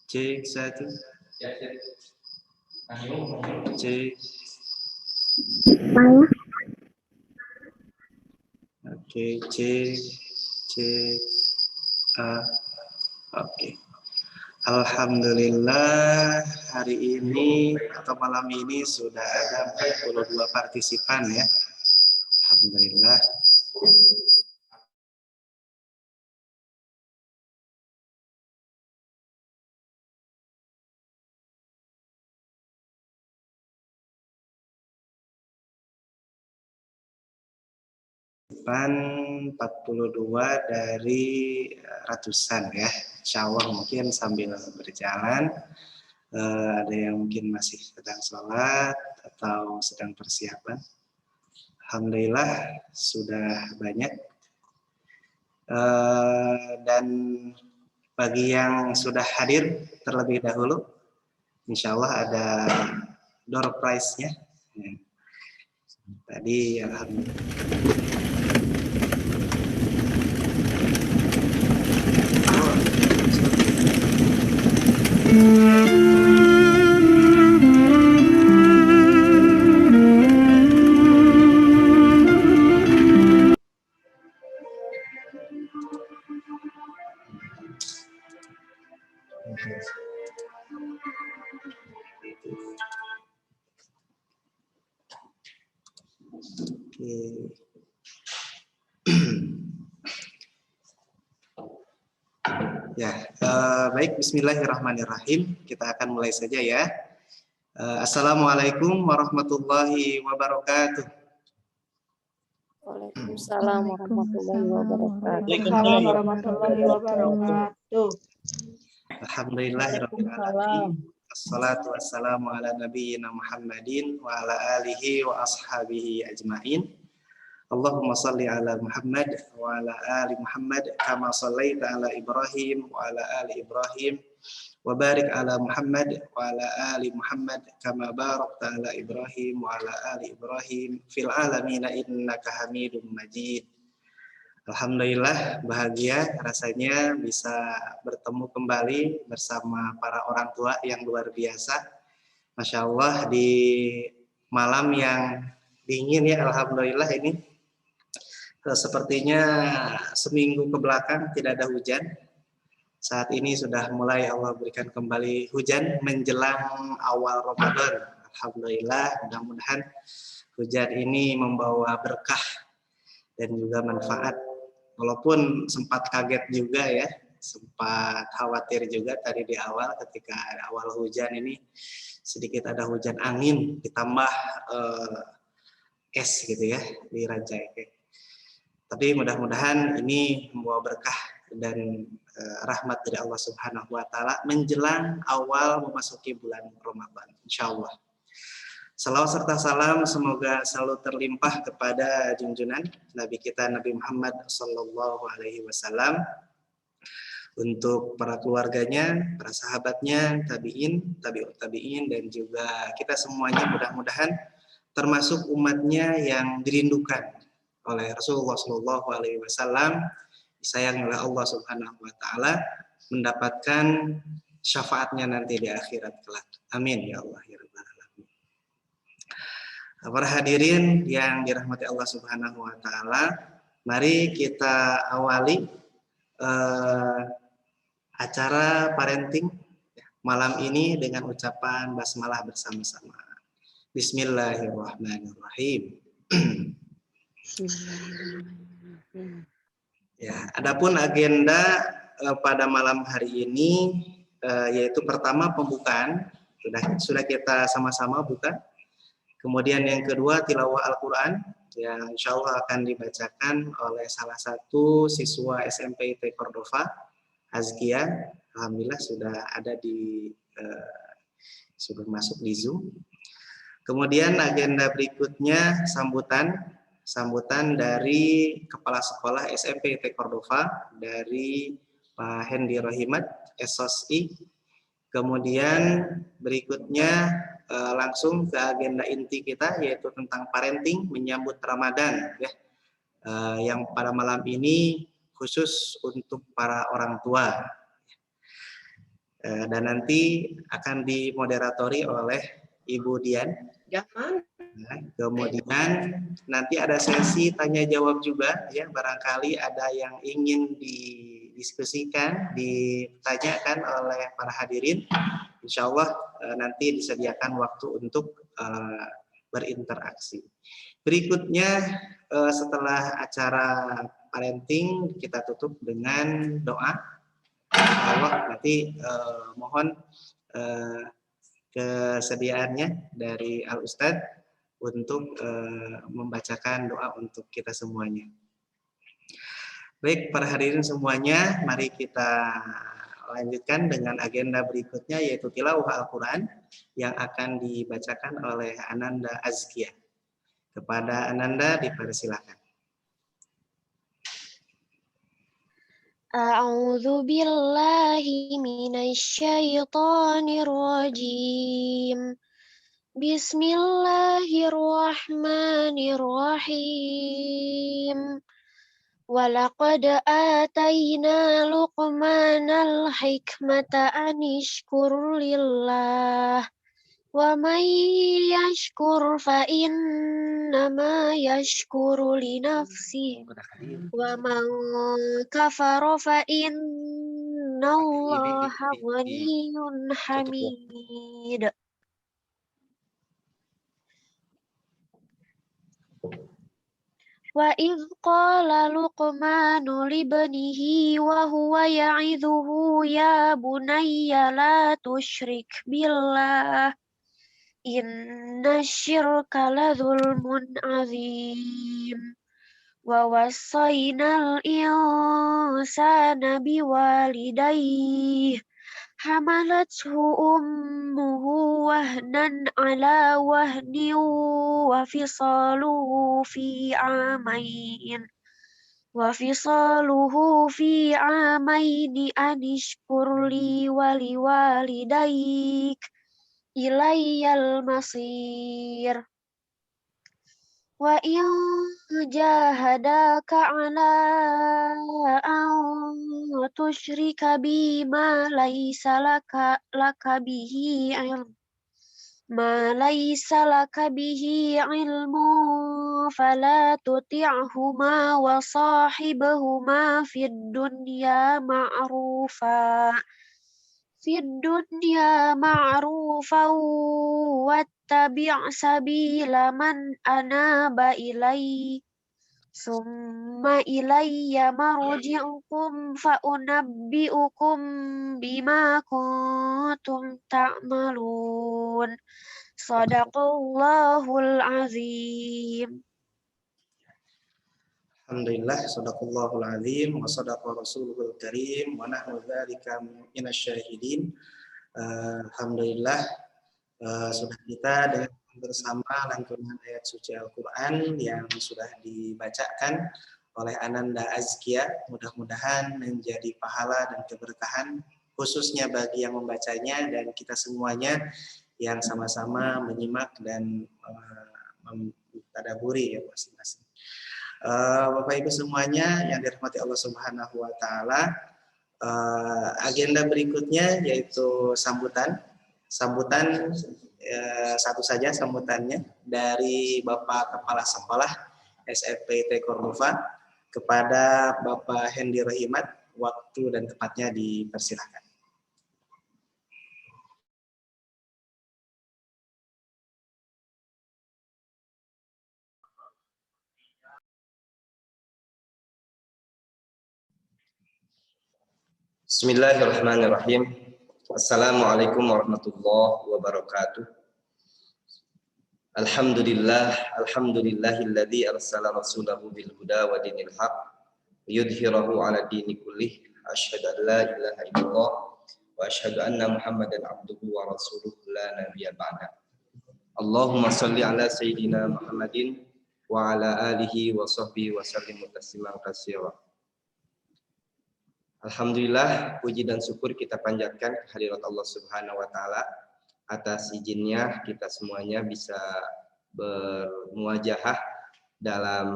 Cek satu. Cek. Oke, cek. Cek. Oke. Alhamdulillah hari ini atau malam ini sudah ada 42 partisipan ya. Alhamdulillah. Partisipan 42 dari ratusan ya. Insya Allah mungkin sambil berjalan. Ada yang mungkin masih sedang sholat atau sedang persiapan. Alhamdulillah sudah banyak. Dan bagi yang sudah hadir terlebih dahulu, insya Allah ada door prize-nya. Tadi alhamdulillah. Ya, baik. Bismillahirrahmanirrahim. Kita akan mulai saja ya. Assalamualaikum warahmatullahi wabarakatuh. Waalaikumsalam warahmatullahi wabarakatuh. Waalaikumsalam warahmatullahi wabarakatuh. Alhamdulillahirabbil alamin. Assalatu wassalamu ala nabiyyina Muhammadin wa ala alihi wa ashabihi ajmain. Allahumma salli ala Muhammad wa ala ali Muhammad kama sallaita ala Ibrahim wa ala ali Ibrahim wa barik ala Muhammad wa ala ali Muhammad kama barakta ala Ibrahim wa ala ali Ibrahim fil alamin innaka Hamidum Majid. Alhamdulillah bahagia rasanya bisa bertemu kembali bersama para orang tua yang luar biasa. Masya Allah di malam yang dingin ya, alhamdulillah ini sepertinya seminggu ke belakang tidak ada hujan. Saat ini sudah mulai Allah berikan kembali hujan menjelang awal Ramadan. Alhamdulillah, mudah-mudahan hujan ini membawa berkah dan juga manfaat. Walaupun sempat kaget juga ya, sempat khawatir juga tadi di awal ketika awal hujan ini sedikit ada hujan angin ditambah es gitu ya di Rancaikek. Tapi mudah-mudahan ini membawa berkah dan rahmat dari Allah Subhanahu wa taala menjelang awal memasuki bulan Ramadan insyaallah. Salawat serta salam semoga selalu terlimpah kepada junjungan Nabi kita Nabi Muhammad sallallahu alaihi wasallam, untuk para keluarganya, para sahabatnya, tabi'in, tabi'ut tabi'in, dan juga kita semuanya mudah-mudahan termasuk umatnya yang dirindukan oleh Rasulullah Shallallahu Alaihi Wasallam, disayang oleh Allah Subhanahu Wa Taala, mendapatkan syafaatnya nanti di akhirat kelak. Amin ya Allah ya Rabbal Alamin. Para hadirin yang dirahmati Allah Subhanahu Wa Taala, mari kita awali acara parenting malam ini dengan ucapan basmalah bersama-sama. Bismillahirrahmanirrahim. Ya, adapun agenda pada malam hari ini yaitu pertama pembukaan sudah kita sama-sama buka. Kemudian yang kedua tilawah Al-Qur'an yang insya Allah akan dibacakan oleh salah satu siswa SMP IT Cordova, Azkia. Alhamdulillah sudah ada di sudah masuk di Zoom. Kemudian agenda berikutnya sambutan dari Kepala Sekolah SMP IT Cordova dari Pak Hendi Rohimat, SOSI. Kemudian berikutnya langsung ke agenda inti kita yaitu tentang parenting menyambut Ramadan ya. yang pada malam ini khusus untuk para orang tua. Dan nanti akan dimoderatori oleh Ibu Dian. Nah, kemudian nanti ada sesi tanya jawab juga ya, barangkali ada yang ingin didiskusikan, ditanyakan oleh para hadirin. Insya Allah nanti disediakan waktu untuk berinteraksi. Berikutnya setelah acara parenting kita tutup dengan doa. Allah nanti mohon kesediaannya dari Al Ustadz untuk membacakan doa untuk kita semuanya. Baik, para hadirin semuanya, mari kita lanjutkan dengan agenda berikutnya, yaitu tilawah Al-Quran yang akan dibacakan oleh Ananda Azkia. Kepada Ananda dipersilakan. A'udzu billahi minasyaitonir rajim. Bismillahirrahmanirrahim. Walaqad atayna Luqmanal hikmata an ishkur lillah wa may yashkur fa innama yashkuru li nafsihi wa man kafara fa innallaha ghaniyyun hamid. Wa idh qala Luqmanu libnihi wa huwa ya'idhuhu ya bunayya la tusyrik billah inna syirka la dzulmun azim. Wa wassaynal insana biwalidayhi hamalathu ummuhu wahnan ala wahnin wa fisaluhu fi amaini an ishkur li wa liwalidayk ilayyal masir. Wa in jahadaka ala an tusyrika bima laysa laka bihi ilmu fala tuti'huma wa sahibhuma fid dunya ma'rufa wattabi' sabila man anaba ilayya summa ilayya marji'ukum fa unabbi'ukum bima kuntum ta'malun. Shadaqallahul azim. Alhamdulillah, sadaqallahul azim wa sadaqa rasuluhul karim wa nahnu dzalika minasyahidin. Alhamdulillah, sudah kita dengan bersama lantunan ayat suci Al-Quran yang sudah dibacakan oleh Ananda Azkia. Mudah-mudahan menjadi pahala dan keberkahan khususnya bagi yang membacanya dan kita semuanya yang sama-sama menyimak dan mentadaburi ya masing-masing. Bapak Ibu semuanya yang dirahmati Allah Subhanahu wa taala, agenda berikutnya yaitu sambutan satu saja sambutannya dari Bapak Kepala Sekolah SFPT Cordova kepada Bapak Hendi Rahimat. Waktu dan tempatnya dipersilakan. Bismillahirrahmanirrahim. Assalamualaikum warahmatullahi wabarakatuh. Alhamdulillahilladzi arsala rasulahu bil huda wa dinil haq yudhhirahu 'ala dini kullih. Asyhadu an la ilaha illallah wa asyhadu anna Muhammadan abduhu wa rasuluhu la nabiyya ba'da. Allahumma shalli 'ala sayyidina Muhammadin wa 'ala alihi wa sahbihi wa sallim tasliman katsira. Alhamdulillah, puji dan syukur kita panjatkan kehadirat Allah Subhanahu wa taala atas izinnya kita semuanya bisa bermuajahah dalam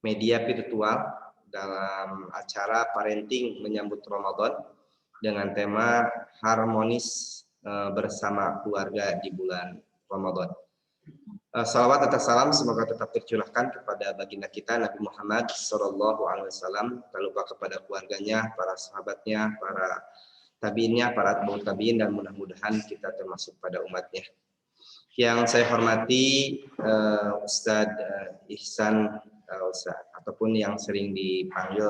media virtual dalam acara parenting menyambut Ramadan dengan tema harmonis bersama keluarga di bulan Ramadan. Salawat atas salam semoga tetap tercurahkan kepada baginda kita Nabi Muhammad SAW, tak lupa kepada keluarganya, para sahabatnya, para tabiinnya, para atba'ut tabiin, dan mudah-mudahan kita termasuk pada umatnya. Yang saya hormati Ustadz Ihsan ataupun yang sering dipanggil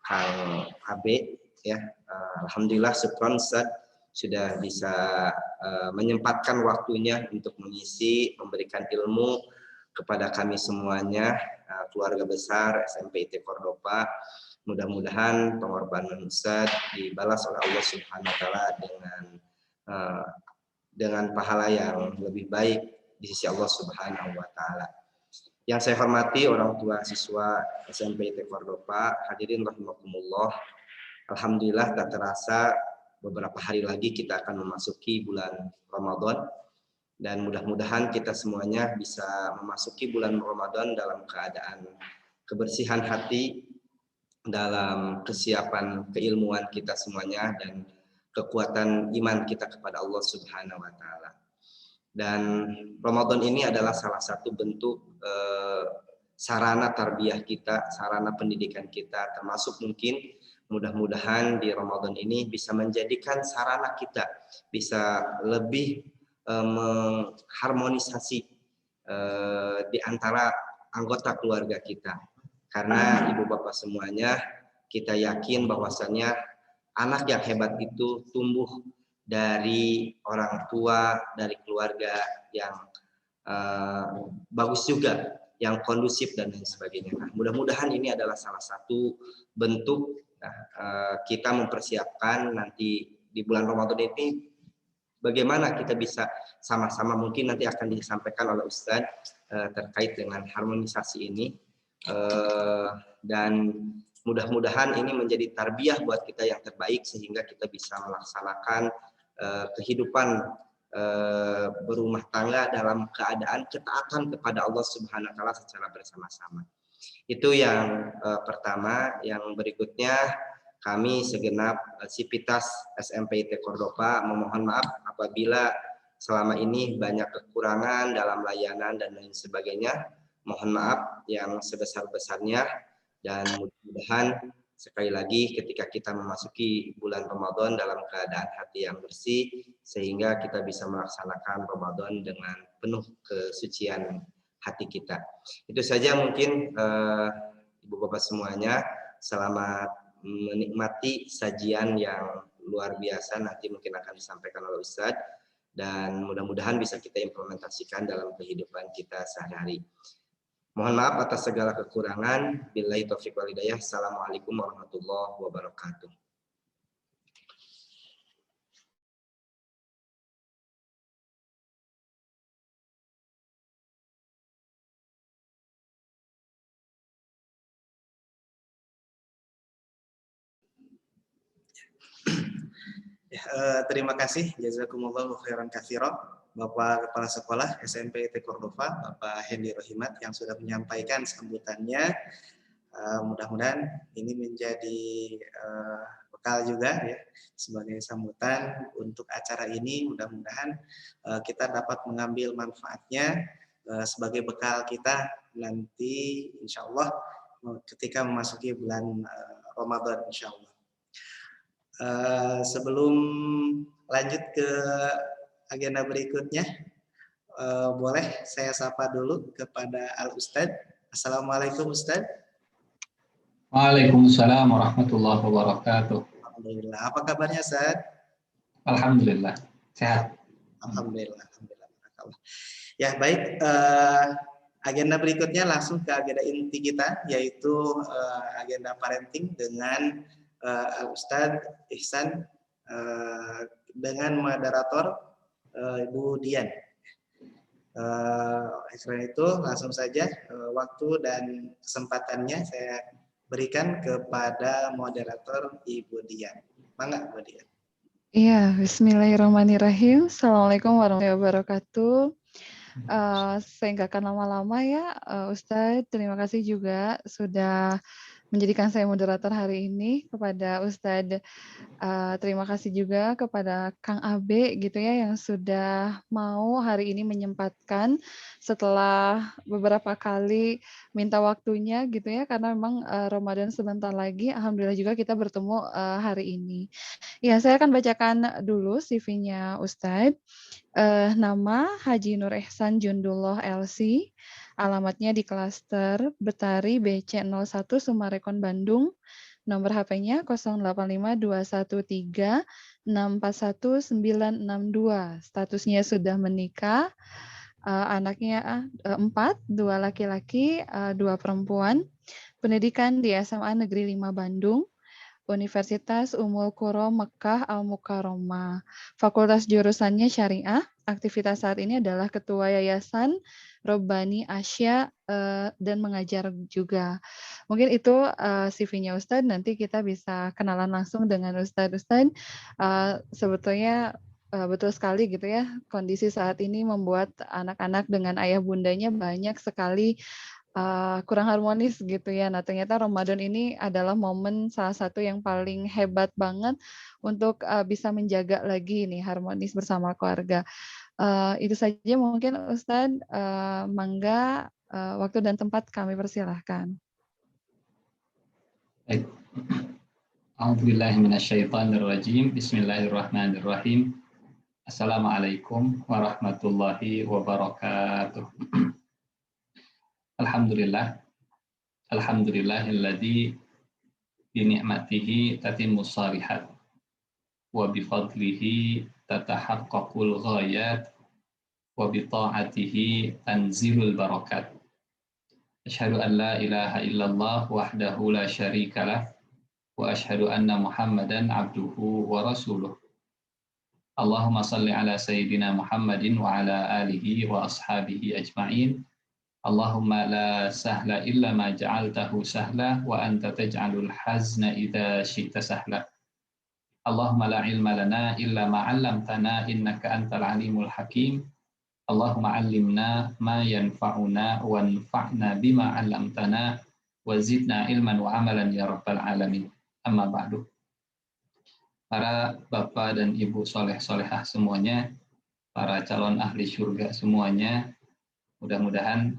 Kang AB, ya. Alhamdulillah syukron Ustadz sudah bisa menyempatkan waktunya untuk mengisi, memberikan ilmu kepada kami semuanya, keluarga besar SMP IT Cordova. Mudah-mudahan pengorbanan Ustaz dibalas oleh Allah Subhanahu wa taala dengan pahala yang lebih baik di sisi Allah Subhanahu wa taala. Yang saya hormati orang tua siswa SMP IT Cordova, hadirin rahimakumullah. Alhamdulillah tak terasa beberapa hari lagi kita akan memasuki bulan Ramadan, dan mudah-mudahan kita semuanya bisa memasuki bulan Ramadan dalam keadaan kebersihan hati, dalam kesiapan keilmuan kita semuanya, dan kekuatan iman kita kepada Allah Subhanahu wa taala. Dan Ramadan ini adalah salah satu bentuk sarana tarbiyah kita, sarana pendidikan kita, termasuk mungkin mudah-mudahan di Ramadan ini bisa menjadikan sarana kita bisa lebih mengharmonisasi di antara anggota keluarga kita. Karena ibu bapak semuanya, kita yakin bahwasanya anak yang hebat itu tumbuh dari orang tua, dari keluarga yang bagus juga, yang kondusif dan lain sebagainya. Nah, mudah-mudahan ini adalah salah satu bentuk kita mempersiapkan nanti di bulan Ramadan ini bagaimana kita bisa sama-sama, mungkin nanti akan disampaikan oleh Ustadz terkait dengan harmonisasi ini, dan mudah-mudahan ini menjadi tarbiyah buat kita yang terbaik sehingga kita bisa melaksanakan kehidupan berumah tangga dalam keadaan ketaatan kepada Allah Subhanahu wa taala secara bersama-sama. Itu yang pertama. Yang berikutnya, kami segenap Sivitas SMP IT Cordova memohon maaf apabila selama ini banyak kekurangan dalam layanan dan lain sebagainya. Mohon maaf yang sebesar-besarnya, dan mudah-mudahan sekali lagi ketika kita memasuki bulan Ramadan dalam keadaan hati yang bersih, sehingga kita bisa melaksanakan Ramadan dengan penuh kesucian hati kita. Itu saja mungkin ibu bapak semuanya. Selamat menikmati sajian yang luar biasa nanti mungkin akan disampaikan oleh Ustadz, dan mudah-mudahan bisa kita implementasikan dalam kehidupan kita sehari-hari. Mohon maaf atas segala kekurangan. Billahi taufiq wal hidayah. Assalamualaikum warahmatullahi wabarakatuh. Terima kasih, jazakumullahu khairan katsiran, Bapak Kepala Sekolah SMP IT Cordova, Bapak Hendy Rohimat, yang sudah menyampaikan sambutannya. Mudah-mudahan ini menjadi bekal juga ya sebagai sambutan untuk acara ini. Mudah-mudahan kita dapat mengambil manfaatnya sebagai bekal kita nanti, insya Allah ketika memasuki bulan Ramadan, insya Allah. Sebelum lanjut ke agenda berikutnya, boleh saya sapa dulu kepada Al-Ustadz. Assalamualaikum Ustadz. Waalaikumsalam warahmatullahi wabarakatuh. Alhamdulillah. Apa kabarnya Ustadz? Alhamdulillah, sehat. Alhamdulillah. Ya baik, agenda berikutnya langsung ke agenda inti kita, yaitu agenda parenting dengan Al-Ustadz Ihsan dengan moderator Ibu Dian. Karena itu langsung saja waktu dan kesempatannya saya berikan kepada moderator Ibu Dian. Mangga Ibu Dian. Iya, bismillahirrahmanirrahim. Assalamualaikum warahmatullahi wabarakatuh. Saya nggak akan lama-lama ya, Ustadz. Terima kasih juga sudah menjadikan saya moderator hari ini. Kepada Ustadz, terima kasih juga kepada Kang Abe gitu ya yang sudah mau hari ini menyempatkan setelah beberapa kali minta waktunya gitu ya, karena memang Ramadan sebentar lagi. Alhamdulillah juga kita bertemu hari ini. Ya, saya akan bacakan dulu CV-nya Ustadz. Nama Haji Nur Ihsan Jundullah LC, alamatnya di Klaster Betari BC 01 Sumarekon Bandung, nomor HP-nya 085213641962. Statusnya sudah menikah, anaknya 4, 2 laki-laki, 2 perempuan, pendidikan di SMA Negeri 5 Bandung, Universitas Ummul Qura Mekah Al-Mukarramah. Fakultas jurusannya Syariah. Aktivitas saat ini adalah Ketua Yayasan Robbani Asya dan mengajar juga. Mungkin itu CV-nya Ustadz. Nanti kita bisa kenalan langsung dengan Ustadz. Sebetulnya betul sekali gitu ya. Kondisi saat ini membuat anak-anak dengan ayah bundanya banyak sekali kurang harmonis gitu ya. Nah, ternyata Ramadan ini adalah momen salah satu yang paling hebat banget untuk bisa menjaga lagi nih harmonis bersama keluarga. Itu saja mungkin Ustadz. Mangga waktu dan tempat kami persilahkan. Baik. A'udzubillahiminasyaitonirrajim. Bismillahirrahmanirrahim. Assalamualaikum warahmatullahi wabarakatuh. Alhamdulillahilladzi bini'matihi tatimmus shalihat wa bifadlihi tatahaqqaqul ghayat wa bita'atihi tanzilul barakat. Asyhadu an la ilaha illallah wahdahu la syarikalah wa asyhadu anna Muhammadan abduhu wa rasuluh. Allahumma salli ala sayyidina Muhammadin wa ala alihi wa ashabihi ajma'in. Allahumma la sahla illa ma ja'altahu sahla wa anta taj'alul hazna idza syi'ta sahla. Allahumma la ilma lana illa ma 'allamtana innaka antal alimul hakim. Allahumma 'allimna ma yanfa'una wanfa'na bima 'allamtana wa zidna ilman wa amalan ya rabbal alamin. Amma ba'du. Para bapak dan ibu soleh-solehah semuanya, para calon ahli surga semuanya, mudah-mudahan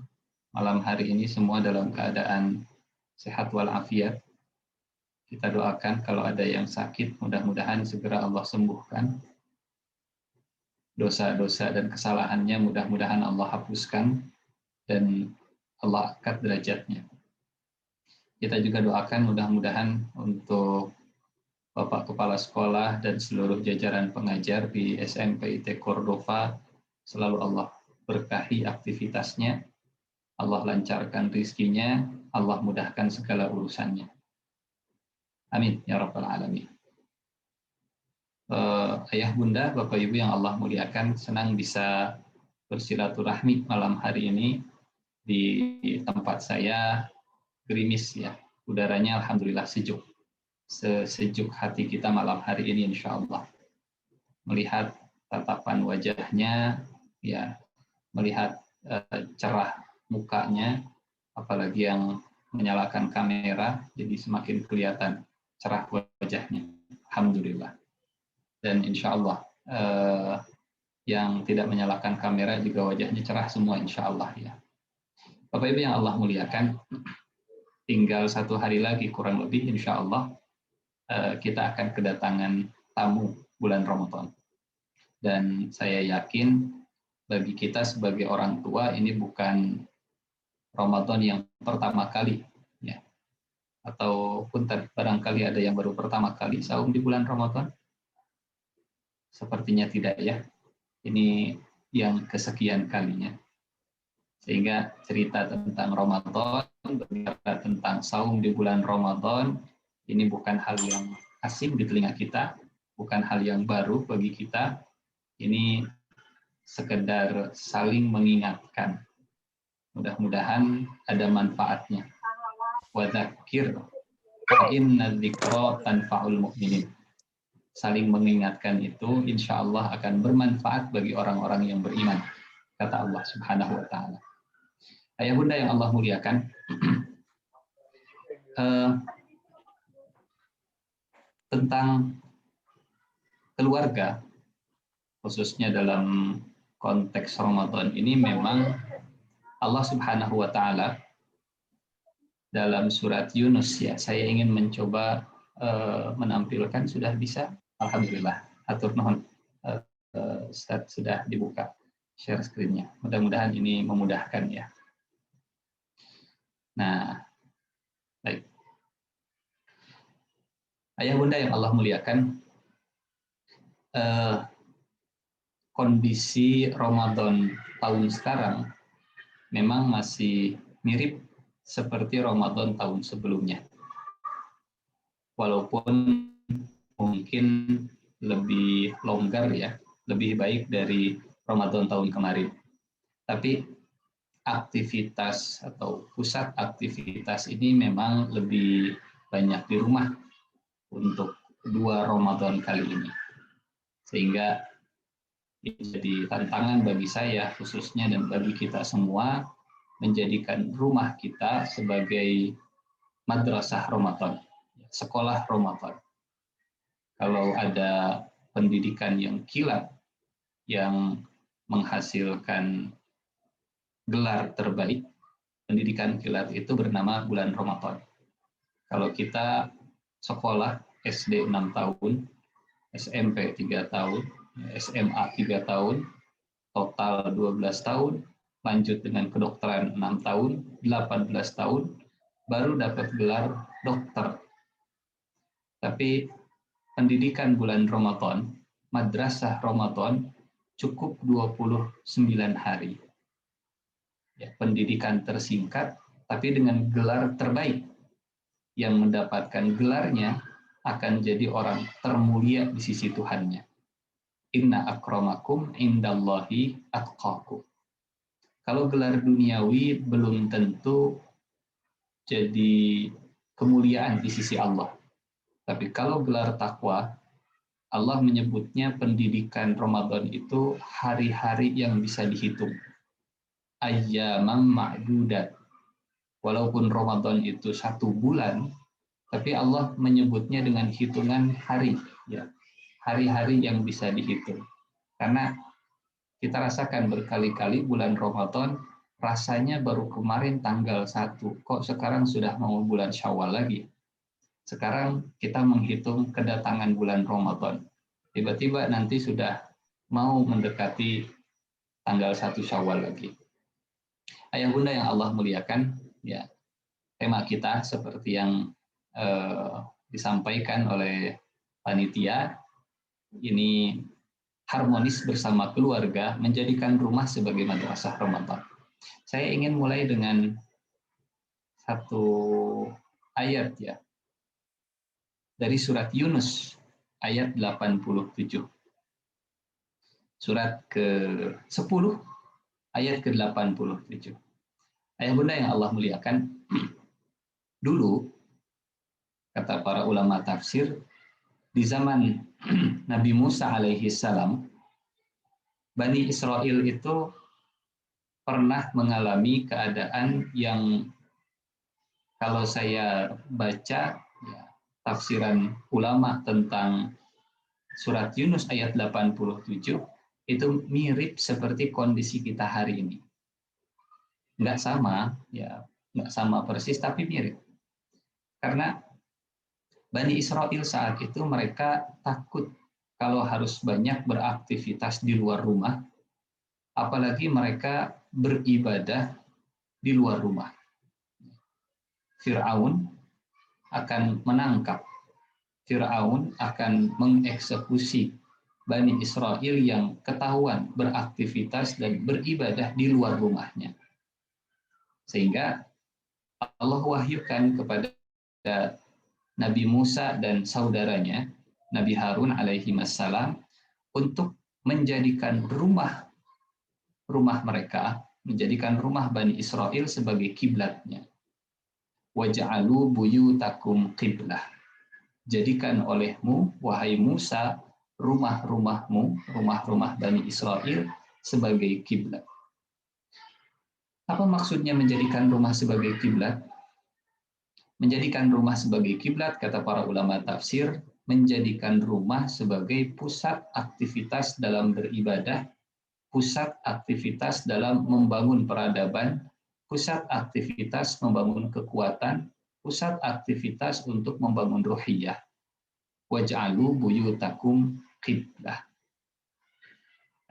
malam hari ini semua dalam keadaan sehat walafiat. Kita doakan kalau ada yang sakit, mudah-mudahan segera Allah sembuhkan. Dosa-dosa dan kesalahannya mudah-mudahan Allah hapuskan dan Allah angkat derajatnya. Kita juga doakan mudah-mudahan untuk Bapak Kepala Sekolah dan seluruh jajaran pengajar di SMP IT Cordova, selalu Allah berkahi aktivitasnya, Allah lancarkan rizkinya, Allah mudahkan segala urusannya. Amin ya rabbal alamin. Ayah bunda, bapak ibu yang Allah muliakan, senang bisa bersilaturahmi malam hari ini di tempat saya. Gerimis ya, udaranya alhamdulillah sejuk, sesejuk hati kita malam hari ini insya Allah. Melihat tatapan wajahnya, ya, melihat cerah mukanya, apalagi yang menyalakan kamera, jadi semakin kelihatan cerah wajahnya. Alhamdulillah. Dan insya Allah yang tidak menyalakan kamera juga wajahnya cerah semua insya Allah ya. Bapak Ibu yang Allah muliakan, tinggal 1 hari lagi kurang lebih insya Allah kita akan kedatangan tamu bulan Ramadan. Dan saya yakin bagi kita sebagai orang tua ini bukan Ramadan yang pertama kali, ya. Ataupun barangkali ada yang baru pertama kali saum di bulan Ramadan. Sepertinya tidak ya. Ini yang kesekian kalinya. Sehingga cerita tentang Ramadan, berbicara tentang saum di bulan Ramadan, ini bukan hal yang asing di telinga kita, bukan hal yang baru bagi kita. Ini sekedar saling mengingatkan. Mudah-mudahan ada manfaatnya. Wa dzakir fa inna dzikra tanfa'ul mu'minin. Saling mengingatkan itu insya Allah akan bermanfaat bagi orang-orang yang beriman. kata Allah Subhanahu wa taala. Ayah bunda yang Allah muliakan, tentang keluarga, khususnya dalam konteks Ramadan ini, memang Allah Subhanahu wa taala dalam surat Yunus, ya, saya ingin mencoba menampilkan. Sudah bisa? Alhamdulillah. Atur nuhun. Ustaz sudah dibuka share screen-nya. Mudah-mudahan ini memudahkan, ya. Nah, baik. Ayah bunda yang Allah muliakan, kondisi Ramadan tahun sekarang memang masih mirip seperti Ramadan tahun sebelumnya. Walaupun mungkin lebih longgar, ya, lebih baik dari Ramadan tahun kemarin. Tapi aktivitas atau pusat aktivitas ini memang lebih banyak di rumah untuk 2 Ramadan kali ini. Sehingga ini jadi tantangan bagi saya khususnya dan bagi kita semua menjadikan rumah kita sebagai madrasah Ramadan, sekolah Ramadan. Kalau ada pendidikan yang kilat, yang menghasilkan gelar terbaik, pendidikan kilat itu bernama bulan Ramadan. Kalau kita sekolah SD 6 tahun, SMP 3 tahun, SMA 3 tahun, total 12 tahun, lanjut dengan kedokteran 6 tahun, 18 tahun, baru dapat gelar dokter. Tapi pendidikan bulan Ramadan, madrasah Ramadan, cukup 29 hari. Ya, pendidikan tersingkat, tapi dengan gelar terbaik. Yang mendapatkan gelarnya akan jadi orang termulia di sisi Tuhannya. Inna akramakum indallahi atqakum. Kalau gelar duniawi belum tentu jadi kemuliaan di sisi Allah. Tapi kalau gelar takwa, Allah menyebutnya pendidikan Ramadan itu hari-hari yang bisa dihitung. Ayyamam ma'dudat. Walaupun Ramadan itu 1 bulan, tapi Allah menyebutnya dengan hitungan hari, ya, hari-hari yang bisa dihitung. Karena kita rasakan berkali-kali bulan Ramadan, rasanya baru kemarin tanggal 1, kok sekarang sudah mau bulan Syawal lagi. Sekarang kita menghitung kedatangan bulan Ramadan. Tiba-tiba nanti sudah mau mendekati tanggal 1 Syawal lagi. Ayah bunda yang Allah muliakan, ya, tema kita seperti yang disampaikan oleh panitia, ini harmonis bersama keluarga, menjadikan rumah sebagai madrasah Ramadan. Saya ingin mulai dengan satu ayat, ya, dari surat Yunus ayat 87. Surat ke-10 ayat ke-87. Ayah bunda yang Allah muliakan, dulu kata para ulama tafsir, di zaman Nabi Musa alaihi salam, Bani Israel itu pernah mengalami keadaan yang kalau saya baca, ya, tafsiran ulama tentang surat Yunus ayat 87 itu mirip seperti kondisi kita hari ini. Nggak sama, ya, nggak sama persis, tapi mirip. Karena Bani Israel saat itu mereka takut kalau harus banyak beraktivitas di luar rumah, apalagi mereka beribadah di luar rumah. Fir'aun akan menangkap, Fir'aun akan mengeksekusi Bani Israel yang ketahuan beraktivitas dan beribadah di luar rumahnya. Sehingga Allah wahyukan kepada Nabi Musa dan saudaranya, Nabi Harun alaihi wassalam, untuk menjadikan rumah mereka, menjadikan rumah Bani Israel sebagai kiblatnya. Waj'alu buyutakum qiblah. Jadikan olehmu, wahai Musa, rumah-rumahmu, rumah-rumah Bani Israel sebagai kiblat. Apa maksudnya menjadikan rumah sebagai kiblat? Menjadikan rumah sebagai kiblat, kata para ulama tafsir, menjadikan rumah sebagai pusat aktivitas dalam beribadah, pusat aktivitas dalam membangun peradaban, pusat aktivitas membangun kekuatan, pusat aktivitas untuk membangun ruhiyah. Waj'alu buyutakum qiblah.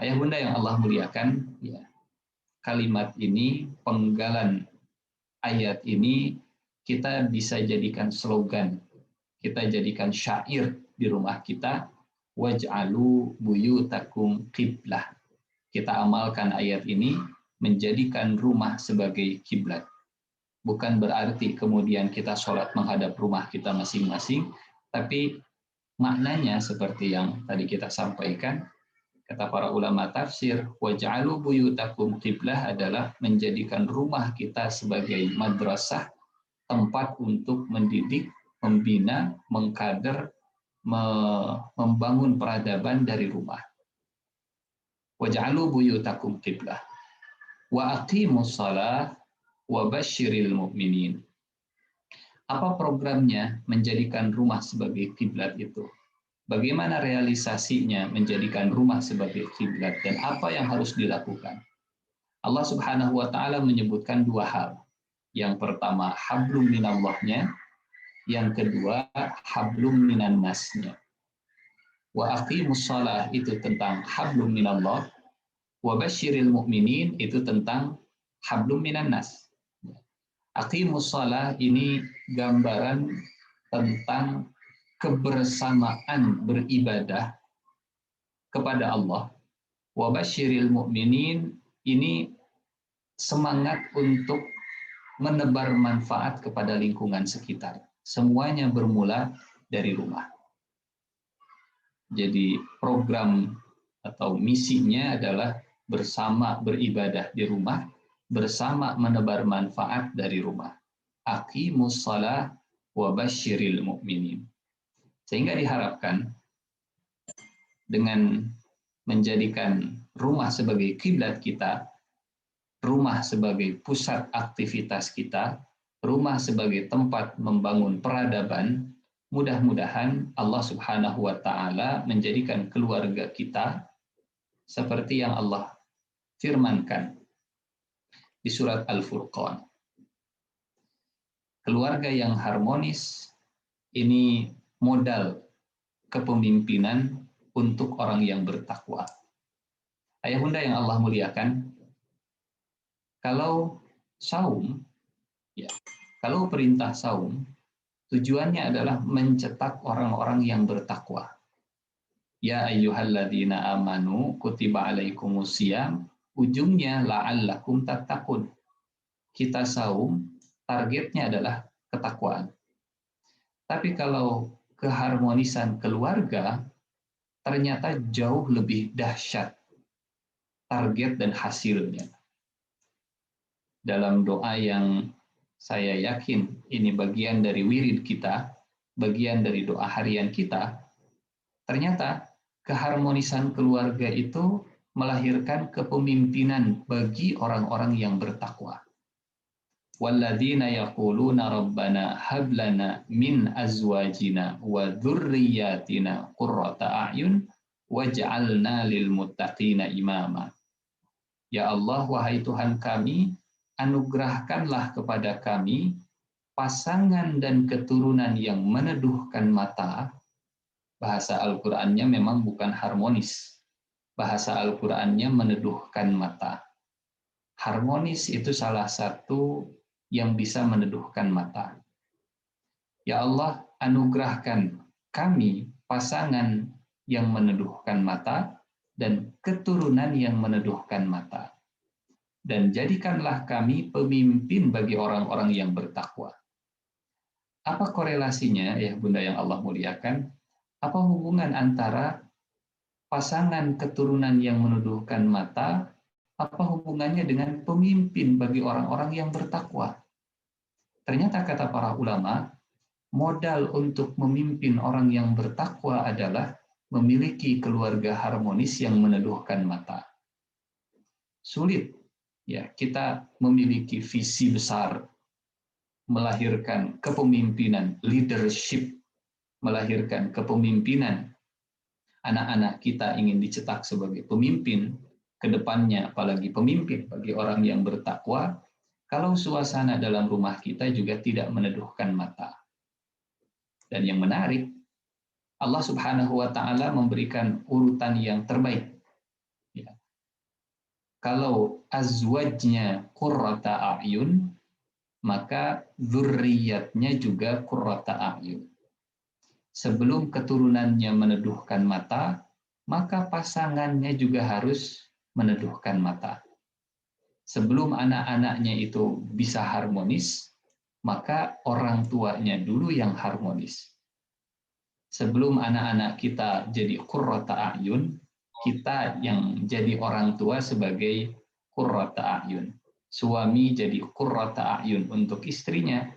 Ayah bunda yang Allah muliakan, ya, kalimat ini, penggalan ayat ini kita bisa jadikan slogan, kita jadikan syair di rumah kita, waj'alu buyutakum qiblah. Kita amalkan ayat ini, menjadikan rumah sebagai kiblat. Bukan berarti kemudian kita sholat menghadap rumah kita masing-masing, tapi maknanya seperti yang tadi kita sampaikan, kata para ulama tafsir, waj'alu buyutakum qiblah adalah menjadikan rumah kita sebagai madrasah, tempat untuk mendidik, membina, mengkader, membangun peradaban dari rumah. Waj'alu buyutakum qiblah wa aqimus shalah wa basyiril mu'minin. Apa programnya menjadikan rumah sebagai kiblat itu? Bagaimana realisasinya menjadikan rumah sebagai kiblat dan apa yang harus dilakukan? Allah Subhanahu wa taala menyebutkan dua hal. Yang pertama hablum minallahnya, yang kedua hablum minan nasnya. Wa aqimus shalah itu tentang hablum minallah, wa basyiril mu'minin itu tentang hablum minan nas. Aqimus shalah ini gambaran tentang kebersamaan beribadah kepada Allah. Wa basyiril mu'minin ini semangat untuk menebar manfaat kepada lingkungan sekitar. Semuanya bermula dari rumah. Jadi program atau misinya adalah bersama beribadah di rumah, bersama menebar manfaat dari rumah. Aqimus shalah wa basyiril mu'minin. Sehingga diharapkan dengan menjadikan rumah sebagai kiblat kita, rumah sebagai pusat aktivitas kita, rumah sebagai tempat membangun peradaban, mudah-mudahan Allah Subhanahu wa taala menjadikan keluarga kita seperti yang Allah firmankan di surat Al-Furqan. Keluarga yang harmonis ini modal kepemimpinan untuk orang yang bertakwa. Ayah bunda yang Allah muliakan, kalau saum, ya, kalau perintah saum, tujuannya adalah mencetak orang-orang yang bertakwa. Ya ayyuhalladzina amanu kutiba alaikumusiyam, ujungnya la'allakum tattaqun. Kita saum, targetnya adalah ketakwaan. Tapi kalau keharmonisan keluarga, ternyata jauh lebih dahsyat target dan hasilnya. Dalam doa yang saya yakin ini bagian dari wirid kita, bagian dari doa harian kita, ternyata keharmonisan keluarga itu melahirkan kepemimpinan bagi orang-orang yang bertakwa. Walladzina yaquluna rabbana hab lana min azwajina wa dzurriyyatina qurrata a'yun waj'alna lil muttaqina imama. Ya Allah, wahai Tuhan kami, anugerahkanlah kepada kami pasangan dan keturunan yang meneduhkan mata. Bahasa Al-Qur'annya memang bukan harmonis. Bahasa Al-Qur'annya meneduhkan mata. Harmonis itu salah satu yang bisa meneduhkan mata. Ya Allah, anugerahkan kami pasangan yang meneduhkan mata dan keturunan yang meneduhkan mata. Dan jadikanlah kami pemimpin bagi orang-orang yang bertakwa. Apa korelasinya, ya Bunda yang Allah muliakan? Apa hubungan antara pasangan keturunan yang meneduhkan mata, apa hubungannya dengan pemimpin bagi orang-orang yang bertakwa? Ternyata kata para ulama, modal untuk memimpin orang yang bertakwa adalah memiliki keluarga harmonis yang meneduhkan mata. Sulit ya, kita memiliki visi besar melahirkan kepemimpinan, leadership, melahirkan kepemimpinan. Anak-anak kita ingin dicetak sebagai pemimpin ke depannya, apalagi pemimpin bagi orang yang bertakwa, kalau suasana dalam rumah kita juga tidak meneduhkan mata. Dan yang menarik, Allah Subhanahu wa Ta'ala memberikan urutan yang terbaik. Ya. Kalau azwajnya qurrata a'yun, maka dzurriyyatnya juga qurrata a'yun. Sebelum keturunannya meneduhkan mata, maka pasangannya juga harus meneduhkan mata. Sebelum anak-anaknya itu bisa harmonis, maka orang tuanya dulu yang harmonis. Sebelum anak-anak kita jadi qurrata a'yun, kita yang jadi orang tua sebagai qurrata a'yun. Suami jadi qurrata a'yun untuk istrinya,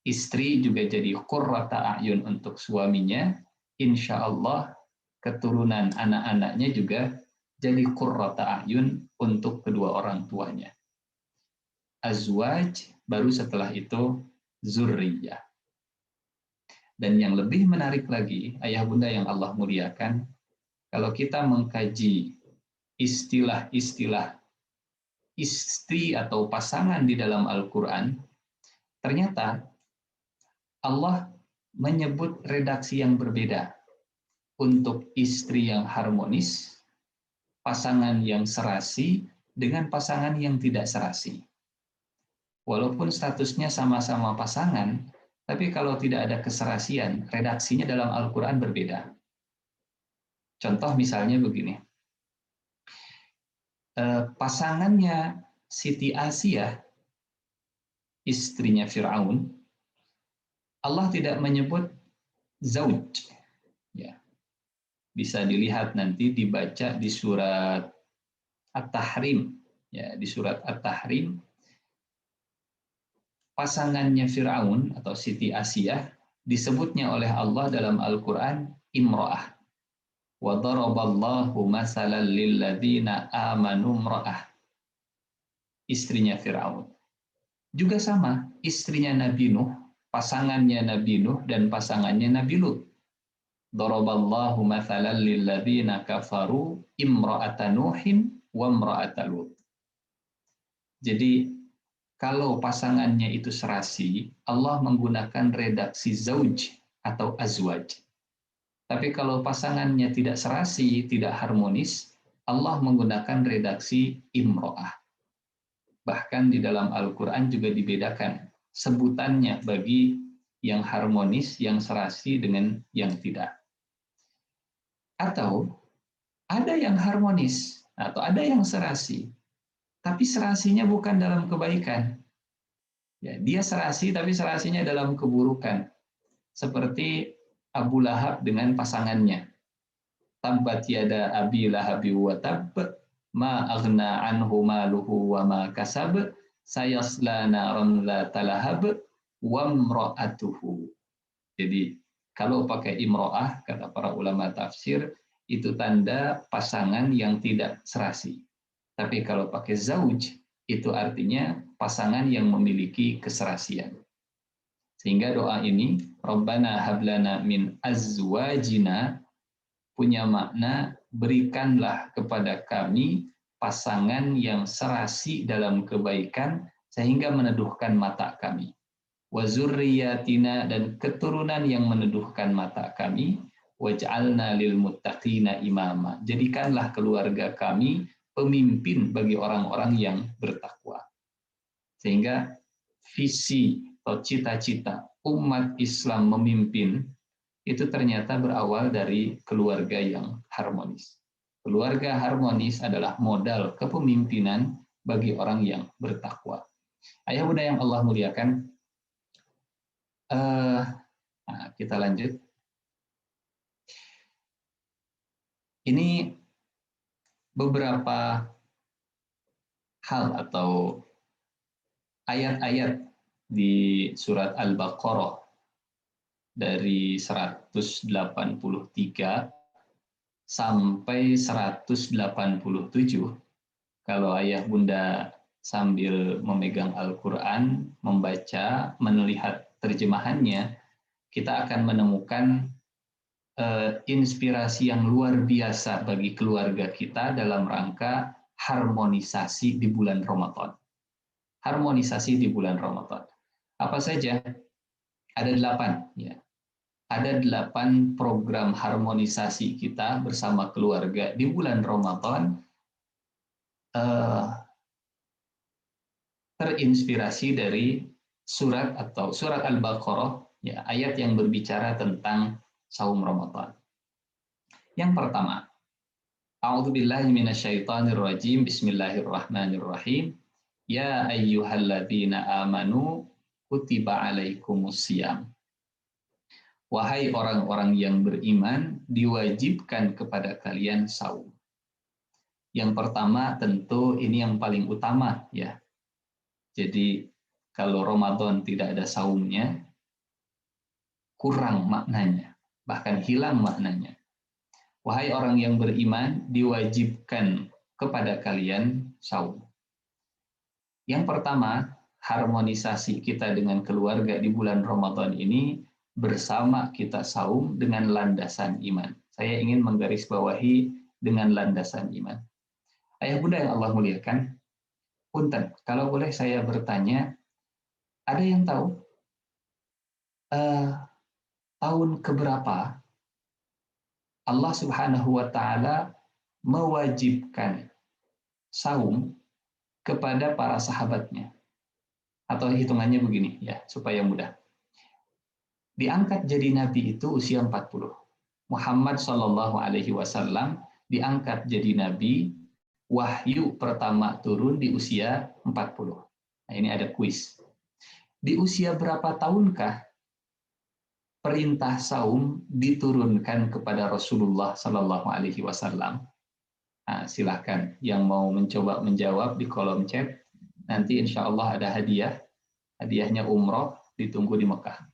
istri juga jadi qurrata a'yun untuk suaminya. Insya Allah keturunan anak-anaknya juga jadi qurrata a'yun untuk kedua orang tuanya. Azwaj, baru setelah itu zurriyah. Dan yang lebih menarik lagi, ayah bunda yang Allah muliakan, kalau kita mengkaji istilah-istilah istri atau pasangan di dalam Al-Quran, ternyata Allah menyebut redaksi yang berbeda untuk istri yang harmonis, pasangan yang serasi, dengan pasangan yang tidak serasi. Walaupun statusnya sama-sama pasangan, tapi kalau tidak ada keserasian, redaksinya dalam Al-Quran berbeda. Contoh misalnya begini, pasangannya Siti Asiyah, istrinya Fir'aun, Allah tidak menyebut zauj. Ya. Bisa dilihat nanti dibaca di surat At-Tahrim. Ya, di surat At-Tahrim, pasangannya Fir'aun atau Siti Asiyah disebutnya oleh Allah dalam Al-Quran imra'ah. Wa daraballahu masalan lilladzina amanu imra'ah. Istrinya Fir'aun. Juga sama, istrinya Nabi Nuh, pasangannya Nabi Nuh dan pasangannya Nabi Lut. Daraballahu mathalan lilladzina kafaru imra'ata Nuhin wa imra'ata Lut. Jadi kalau pasangannya itu serasi, Allah menggunakan redaksi zauj atau azwaj. Tapi kalau pasangannya tidak serasi, tidak harmonis, Allah menggunakan redaksi imro'ah. Bahkan di dalam Al-Quran juga dibedakan sebutannya bagi yang harmonis, yang serasi dengan yang tidak. Atau ada yang harmonis, atau ada yang serasi, tapi serasinya bukan dalam kebaikan. Ya, dia serasi, tapi serasinya dalam keburukan. Seperti Abu Lahab dengan pasangannya. Tabbat yada abi lahabi wa tab, ma aghna anhu maluhu wa ma kasab, sayasla naran dzata lahab wa imra'atuhu. Jadi kalau pakai imro'ah, kata para ulama tafsir, itu tanda pasangan yang tidak serasi. Tapi kalau pakai zauj, itu artinya pasangan yang memiliki keserasian. Sehingga doa ini, Rabbana hablana min azwajina, punya makna berikanlah kepada kami pasangan yang serasi dalam kebaikan sehingga meneduhkan mata kami. Wa zurriyatina, dan keturunan yang meneduhkan mata kami. Waj'alna lil muttaqina imama, jadikanlah keluarga kami pemimpin bagi orang-orang yang bertakwa. Sehingga visi atau cita-cita umat Islam memimpin itu ternyata berawal dari keluarga yang harmonis. Keluarga harmonis adalah modal kepemimpinan bagi orang yang bertakwa. Ayah bunda yang Allah muliakan, kita lanjut. Ini beberapa hal atau ayat-ayat di surat Al-Baqarah dari 183 sampai 187. Kalau ayah bunda sambil memegang Al-Quran, membaca, melihat terjemahannya, kita akan menemukan inspirasi yang luar biasa bagi keluarga kita dalam rangka harmonisasi di bulan Ramadan. Harmonisasi di bulan Ramadan. Apa saja? Ada 8. Ya. Ada 8 program harmonisasi kita bersama keluarga di bulan Ramadan, terinspirasi dari surat Al-Baqarah, ya, ayat yang berbicara tentang saum Ramadan. Yang pertama, A'udzubillahi minasyaitonirrajim, bismillahirrahmanirrahim. Ya ayyuhalladzina amanu kutiba alaikumusiyam. Wahai orang-orang yang beriman, diwajibkan kepada kalian saum. Yang pertama tentu ini yang paling utama, ya. Jadi kalau Ramadan tidak ada saumnya, kurang maknanya, bahkan hilang maknanya. Wahai orang yang beriman, diwajibkan kepada kalian saum. Yang pertama, harmonisasi kita dengan keluarga di bulan Ramadan ini bersama kita saum dengan landasan iman. Saya ingin menggarisbawahi dengan landasan iman. Ayah bunda yang Allah muliakan, punten, kalau boleh saya bertanya, ada yang tahu tahun keberapa Allah Subhanahu wa Ta'ala mewajibkan saum kepada para sahabatnya? Atau hitungannya begini, ya, supaya mudah. Diangkat jadi nabi itu usia 40. Muhammad Shallallahu Alaihi Wasallam diangkat jadi nabi, wahyu pertama turun di usia 40. Nah, ini ada kuis. Di usia berapa tahunkah perintah saum diturunkan kepada Rasulullah Shallallahu Alaihi Wasallam? Nah, silahkan yang mau mencoba menjawab di kolom chat. Nanti insya Allah ada hadiah. Hadiahnya umroh, ditunggu di Mekah.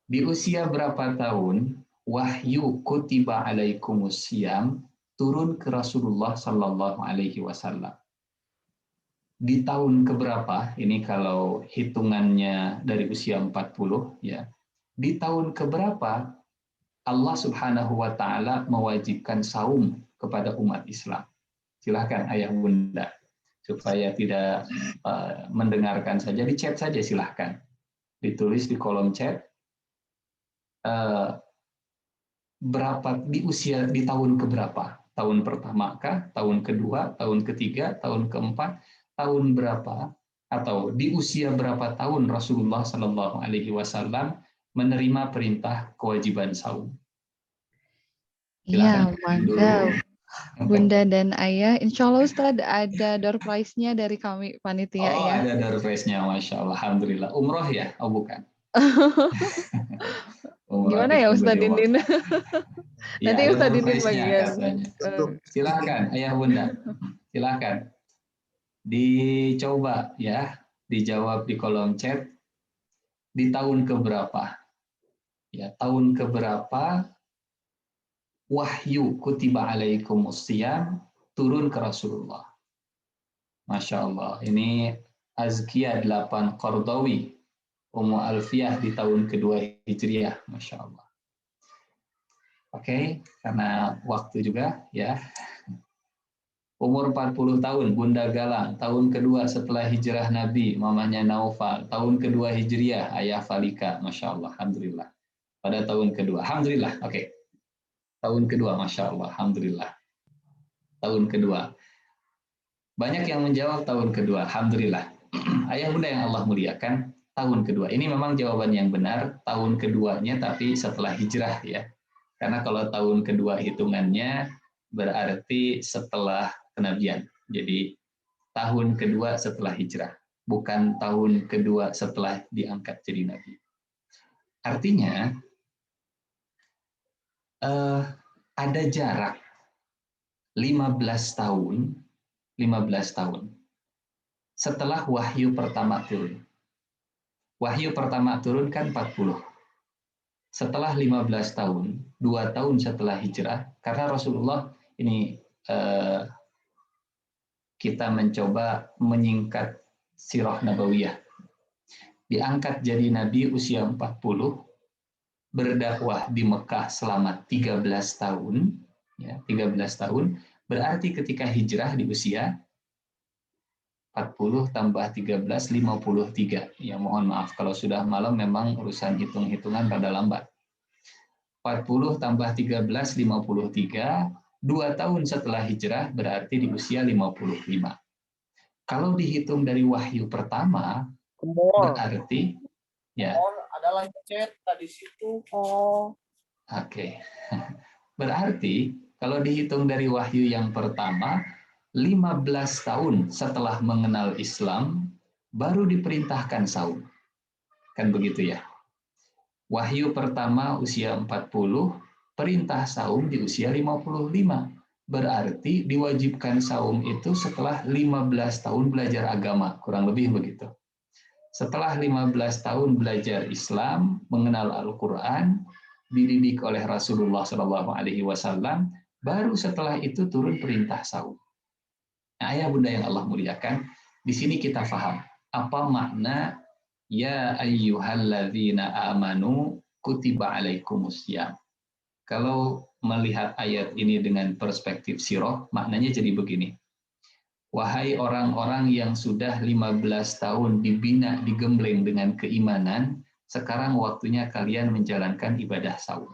Di usia berapa tahun wahyu kutiba alaikumusiyam turun ke Rasulullah Shallallahu Alaihi Wasallam? Di tahun keberapa? Ini kalau hitungannya dari usia 40, ya. Di tahun keberapa Allah Subhanahu wa Ta'ala mewajibkan saum kepada umat Islam? Silahkan ayah bunda, supaya tidak mendengarkan saja, di chat saja silahkan. Ditulis di kolom chat berapa di tahun keberapa? Tahun pertama kah? Tahun kedua? Tahun ketiga? Tahun keempat? Tahun berapa? Atau di usia berapa tahun Rasulullah Shallallahu Alaihi Wasallam menerima perintah kewajiban saum? Iya, mangga Bunda dan Ayah. Insya Allah Ustadz ada door prize-nya dari kami panitia, oh, ya. ada door prize-nya, Masya Allah. Alhamdulillah. Umroh ya? Oh, bukan. Gimana ya Ustadz Dindin? Ya, Nanti Ustadz Dindin bagian. Silakan, ayah bunda. Silakan. Dicoba ya, dijawab di kolom chat. Di tahun keberapa? Ya, tahun keberapa wahyu kutiba alaikumusiyam turun ke Rasulullah? Masya Allah. Ini Azkiyah 8 Qardawi, Ummu Alfiyah di tahun kedua Hijriah. Masya Allah. Oke, karena waktu juga ya. Umur 40 tahun, Bunda Galang. Tahun kedua setelah hijrah Nabi, mamanya Naufal. Tahun kedua Hijriah, ayah Falika. Masya Allah, Alhamdulillah. Pada tahun kedua. Alhamdulillah, oke. Tahun kedua, Masya Allah, Alhamdulillah. Tahun kedua. Banyak yang menjawab tahun kedua, Alhamdulillah. Ayah bunda yang Allah muliakan, tahun kedua. Ini memang jawaban yang benar, tahun keduanya tapi setelah hijrah ya. Karena kalau tahun kedua hitungannya berarti setelah kenabian. Jadi tahun kedua setelah hijrah, bukan tahun kedua setelah diangkat jadi nabi. Artinya ada jarak 15 tahun setelah wahyu pertama turun. Wahyu pertama turun kan 40. Setelah 15 tahun, 2 tahun setelah hijrah, karena Rasulullah ini kita mencoba menyingkat sirah nabawiyah. Diangkat jadi nabi usia 40, berdakwah di Mekah selama 13 tahun, ya, 13 tahun, berarti ketika hijrah di usia 40 tambah 13, 53. Ya, mohon maaf kalau sudah malam memang urusan hitung-hitungan rada lambat. 40 tambah 13, 53, 2 tahun setelah hijrah berarti di usia 55. Kalau dihitung dari wahyu pertama, berarti ya. Adalah chat tadi situ. Oh. Oke. Berarti kalau dihitung dari wahyu yang pertama, 15 tahun setelah mengenal Islam baru diperintahkan saum. Kan begitu ya. Wahyu pertama usia 40, perintah saum di usia 55. Berarti diwajibkan saum itu setelah 15 tahun belajar agama, kurang lebih begitu. Setelah 15 tahun belajar Islam, mengenal Al-Quran, dididik oleh Rasulullah SAW, baru setelah itu turun perintah saum. Nah, ayah bunda yang Allah muliakan, di sini kita paham apa makna ya ayyuhalladzina amanu kutiba alaikumussyam. Kalau melihat ayat ini dengan perspektif sirah, maknanya jadi begini. Wahai orang-orang yang sudah 15 tahun dibina, digembleng dengan keimanan, sekarang waktunya kalian menjalankan ibadah saum.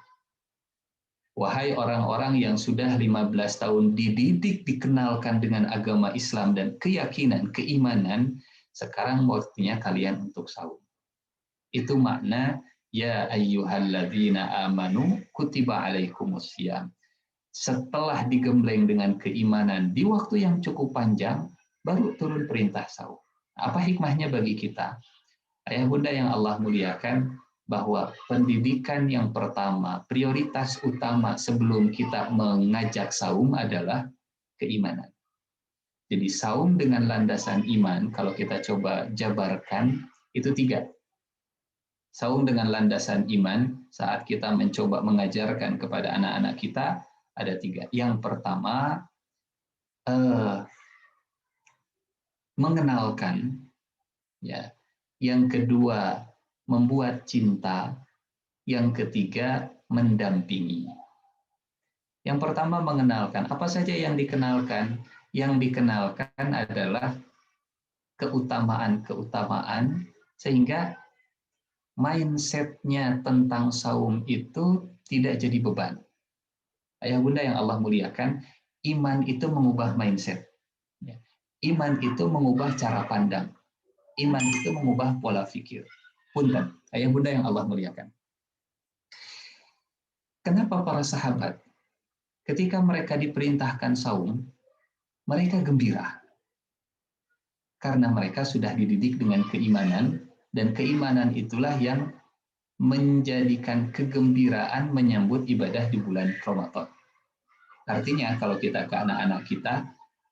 Wahai orang-orang yang sudah 15 tahun dididik, dikenalkan dengan agama Islam dan keyakinan, keimanan, sekarang waktunya kalian untuk saum. Itu makna ya ayyuhalladzina amanu kutiba alaikumussyam. Setelah digembleng dengan keimanan di waktu yang cukup panjang, baru turun perintah saum. Apa hikmahnya bagi kita? Ayah bunda yang Allah muliakan, bahwa pendidikan yang pertama, prioritas utama sebelum kita mengajak saum adalah keimanan. Jadi saum dengan landasan iman, kalau kita coba jabarkan, itu 3. Saum dengan landasan iman, saat kita mencoba mengajarkan kepada anak-anak kita, ada 3. Yang pertama, mengenalkan, ya. Yang kedua, membuat cinta. Yang ketiga, mendampingi. Yang pertama, mengenalkan. Apa saja yang dikenalkan? Yang dikenalkan adalah keutamaan-keutamaan, sehingga mindset-nya tentang saum itu tidak jadi beban. Ayah bunda yang Allah muliakan, iman itu mengubah mindset. Iman itu mengubah cara pandang. Iman itu mengubah pola pikir. Punten, ayah bunda yang Allah muliakan. Kenapa para sahabat ketika mereka diperintahkan saum, mereka gembira? Karena mereka sudah dididik dengan keimanan, dan keimanan itulah yang menjadikan kegembiraan menyambut ibadah di bulan Ramadan. Artinya kalau kita ke anak-anak kita,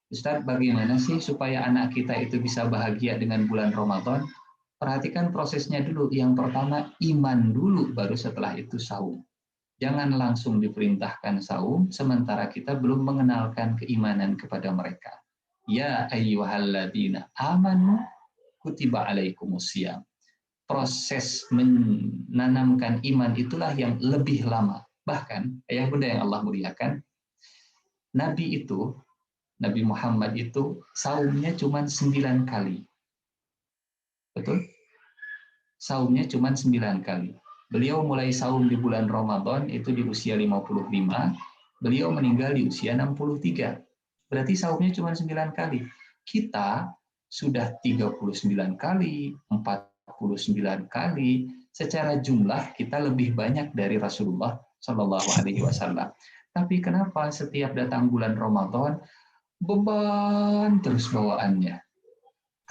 Ustaz, bagaimana sih supaya anak kita itu bisa bahagia dengan bulan Ramadan? Perhatikan prosesnya dulu. Yang pertama, iman dulu, baru setelah itu saum. Jangan langsung diperintahkan saum, sementara kita belum mengenalkan keimanan kepada mereka. Ya ayyuhalladzina amanu kutiba alaikumussyam. Proses menanamkan iman itulah yang lebih lama. Bahkan, ayah bunda yang Allah muliakan, Nabi Muhammad itu saumnya cuma 9 kali. Betul? Saumnya cuma 9 kali. Beliau mulai saum di bulan Ramadan itu di usia 55, beliau meninggal di usia 63. Berarti saumnya cuma 9 kali. Kita sudah 39 kali, 49 kali, secara jumlah kita lebih banyak dari Rasulullah Shallallahu Alaihi Wasallam. Tapi kenapa setiap datang bulan Ramadan beban terus bawaannya?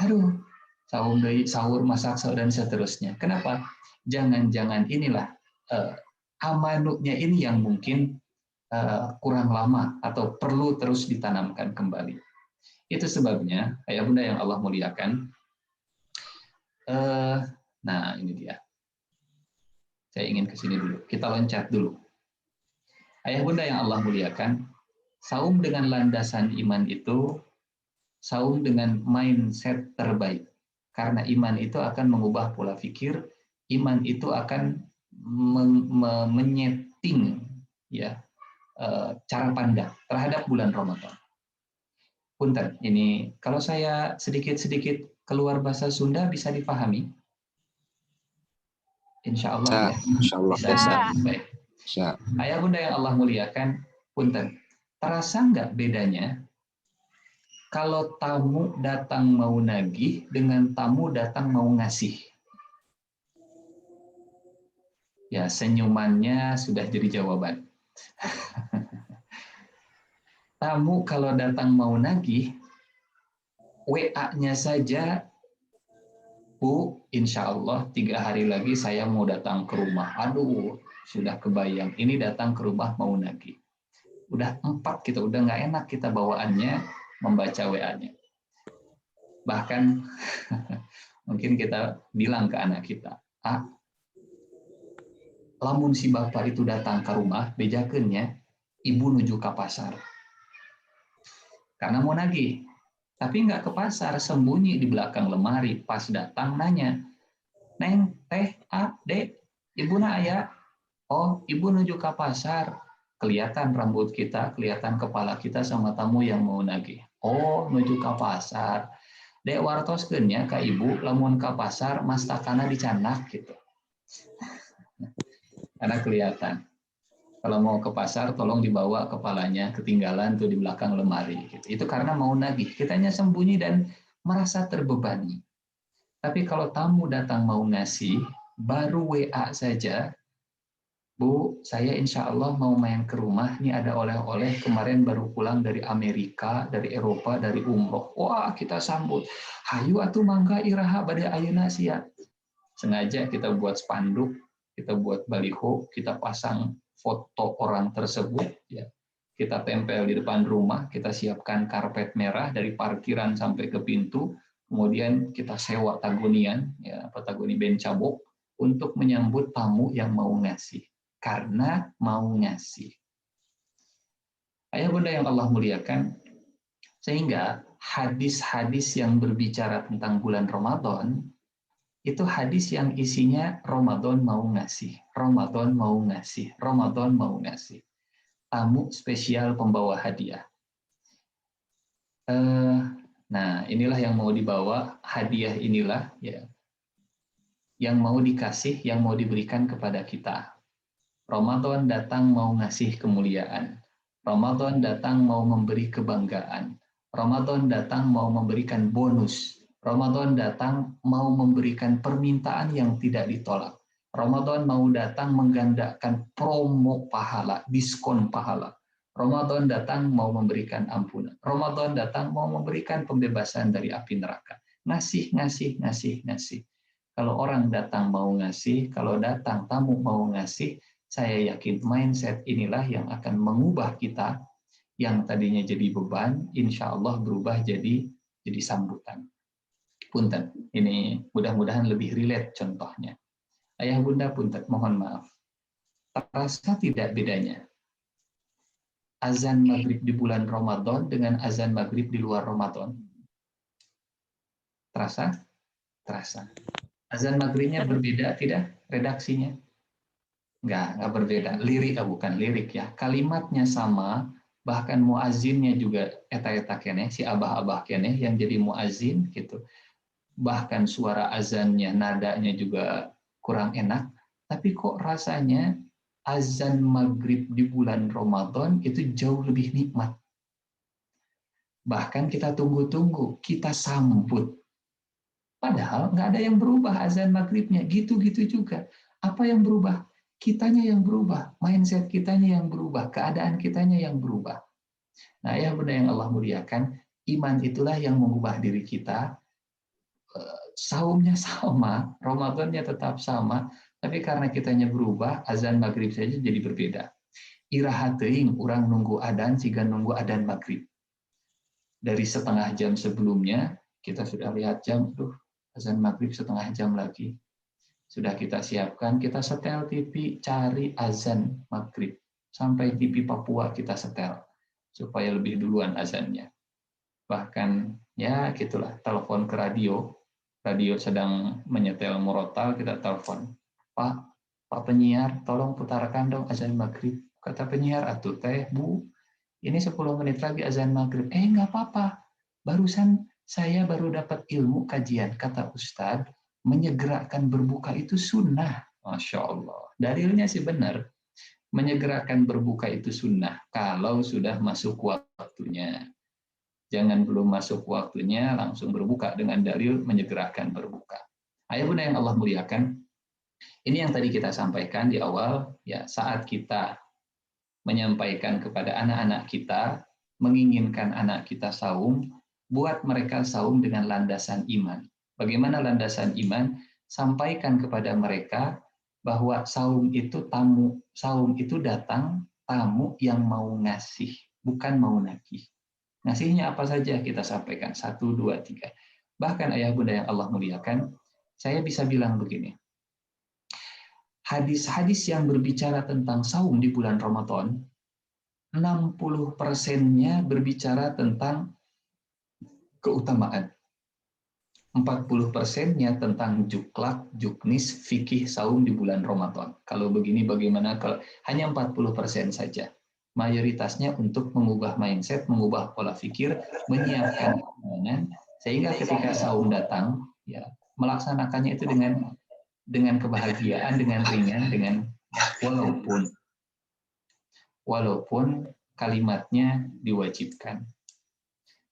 Aduh, sahur, masak, dan seterusnya. Kenapa? Jangan-jangan inilah amanunya ini yang mungkin kurang lama atau perlu terus ditanamkan kembali. Itu sebabnya, ayah bunda yang Allah muliakan. Nah, ini dia. Saya ingin ke sini dulu. Kita loncat dulu. Ayah bunda yang Allah muliakan, saum dengan landasan iman itu saum dengan mindset terbaik. Karena iman itu akan mengubah pola pikir, iman itu akan menyeting ya cara pandang terhadap bulan Ramadan. Punten, ini kalau saya sedikit-sedikit keluar bahasa Sunda bisa dipahami? Insya Allah ya. Insya Allah. Bisa. Baik. Bisa. Ayah bunda yang Allah muliakan, punten, terasa nggak bedanya kalau tamu datang mau nagih dengan tamu datang mau ngasih? Ya, senyumannya sudah jadi jawaban. Tamu kalau datang mau nagih, WA-nya saja, Bu, insya Allah 3 hari lagi saya mau datang ke rumah. Aduh, sudah kebayang. Ini datang ke rumah mau nagih. Udah 4 kita, udah nggak enak kita bawaannya membaca WA-nya. Bahkan mungkin kita bilang ke anak kita, lamun si bapak itu datang ke rumah, bejakeunnya ibu nuju ke pasar. Karena mau nagih. Tapi nggak ke pasar, sembunyi di belakang lemari. Pas datang nanya, Neng, teh, dek, ibu na aya? Oh, ibu nuju ke pasar. Kelihatan rambut kita, kelihatan kepala kita sama tamu yang mau nagih. Oh, nuju ke pasar. Dek wartoskeun nya ka ibu, lamun ke pasar, mastakana dicanak gitu. Karena kelihatan. Kalau mau ke pasar, tolong dibawa kepalanya, ketinggalan tuh di belakang lemari. Gitu. Itu karena mau nagih. Kitanya sembunyi dan merasa terbebani. Tapi kalau tamu datang mau ngasih, baru WA saja, Bu, saya insya Allah mau main ke rumah, ini ada oleh-oleh, kemarin baru pulang dari Amerika, dari Eropa, dari umroh. Wah, kita sambut. Hayu atuh mangga iraha bade ayeuna sia. Sengaja kita buat spanduk, kita buat baliho, kita pasang foto orang tersebut, ya. Kita tempel di depan rumah, kita siapkan karpet merah dari parkiran sampai ke pintu, kemudian kita sewa tagonian, ya, tagoni bencabok, untuk menyambut tamu yang mau ngasih. Karena mau ngasih. Ayah bunda yang Allah muliakan, sehingga hadis-hadis yang berbicara tentang bulan Ramadan, itu hadis yang isinya Ramadan mau ngasih, Ramadan mau ngasih, Ramadan mau ngasih. Tamu spesial pembawa hadiah. Nah, inilah yang mau dibawa, hadiah inilah ya, yang mau dikasih, yang mau diberikan kepada kita. Ramadan datang mau ngasih kemuliaan. Ramadan datang mau memberi kebanggaan. Ramadan datang mau memberikan bonus. Ramadan datang mau memberikan permintaan yang tidak ditolak. Ramadan mau datang menggandakan promo pahala, diskon pahala. Ramadan datang mau memberikan ampunan. Ramadan datang mau memberikan pembebasan dari api neraka. Ngasih, ngasih, ngasih, ngasih. Kalau orang datang mau ngasih, kalau datang tamu mau ngasih, saya yakin mindset inilah yang akan mengubah kita yang tadinya jadi beban, insya Allah berubah jadi sambutan. Punten, ini mudah-mudahan lebih relate contohnya. Ayah bunda punten, mohon maaf. Terasa tidak bedanya azan maghrib di bulan Ramadan dengan azan maghrib di luar Ramadan? Terasa? Terasa. Azan maghribnya berbeda tidak redaksinya? Enggak berbeda. Lirik, bukan lirik ya. Kalimatnya sama, bahkan muazzinnya juga eta-eta keneh, si abah-abah keneh yang jadi muazzin gitu. Bahkan suara azannya, nadanya juga kurang enak, tapi kok rasanya azan maghrib di bulan Ramadan itu jauh lebih nikmat. Bahkan kita tunggu-tunggu, kita sambut. Padahal nggak ada yang berubah azan maghribnya, gitu-gitu juga. Apa yang berubah? Kitanya yang berubah, mindset kitanya yang berubah, keadaan kitanya yang berubah. Nah, ya bunda yang Allah muliakan, iman itulah yang mengubah diri kita. Saumnya sama, Ramadannya tetap sama, tapi karena kitanya berubah, azan maghrib saja jadi berbeda. Iraha teuing urang nunggu adzan siga nunggu adzan maghrib. Dari setengah jam sebelumnya kita sudah lihat jam, azan maghrib setengah jam lagi. Sudah kita siapkan, kita setel TV, cari azan maghrib. Sampai TV Papua kita setel, supaya lebih duluan azannya. Bahkan Ya gitulah, telepon ke radio sedang menyetel murotal, kita telepon, Pak penyiar, tolong putarkan dong azan maghrib. Kata penyiar, atuh teh Bu, ini 10 menit lagi azan maghrib. Nggak apa-apa, barusan saya baru dapat ilmu kajian, kata Ustadz, menyegerakan berbuka itu sunnah. Masya Allah, dalilnya sih benar, menyegerakan berbuka itu sunnah kalau sudah masuk waktunya. Jangan belum masuk waktunya langsung berbuka dengan dalil menyegerakan berbuka. Ayah bunda yang Allah muliakan, ini yang tadi kita sampaikan di awal, ya saat kita menyampaikan kepada anak-anak kita, menginginkan anak kita saum, buat mereka saum dengan landasan iman. Bagaimana landasan iman? Sampaikan kepada mereka bahwa saum itu tamu, saum itu datang tamu yang mau ngasih, bukan mau nagih. Ngasihnya apa saja kita sampaikan, 1, 2, 3. Bahkan ayah bunda yang Allah muliakan, saya bisa bilang begini, hadis-hadis yang berbicara tentang saum di bulan Ramadan, 60%-nya berbicara tentang keutamaan. 40%-nya tentang juklak, juknis, fikih saum di bulan Ramadan. Kalau begini bagaimana? Kalau hanya 40% saja. Mayoritasnya untuk mengubah mindset, mengubah pola pikir, menyiapkan keuangan, sehingga ketika saum datang, ya melaksanakannya itu dengan kebahagiaan, dengan ringan, dengan walaupun kalimatnya diwajibkan.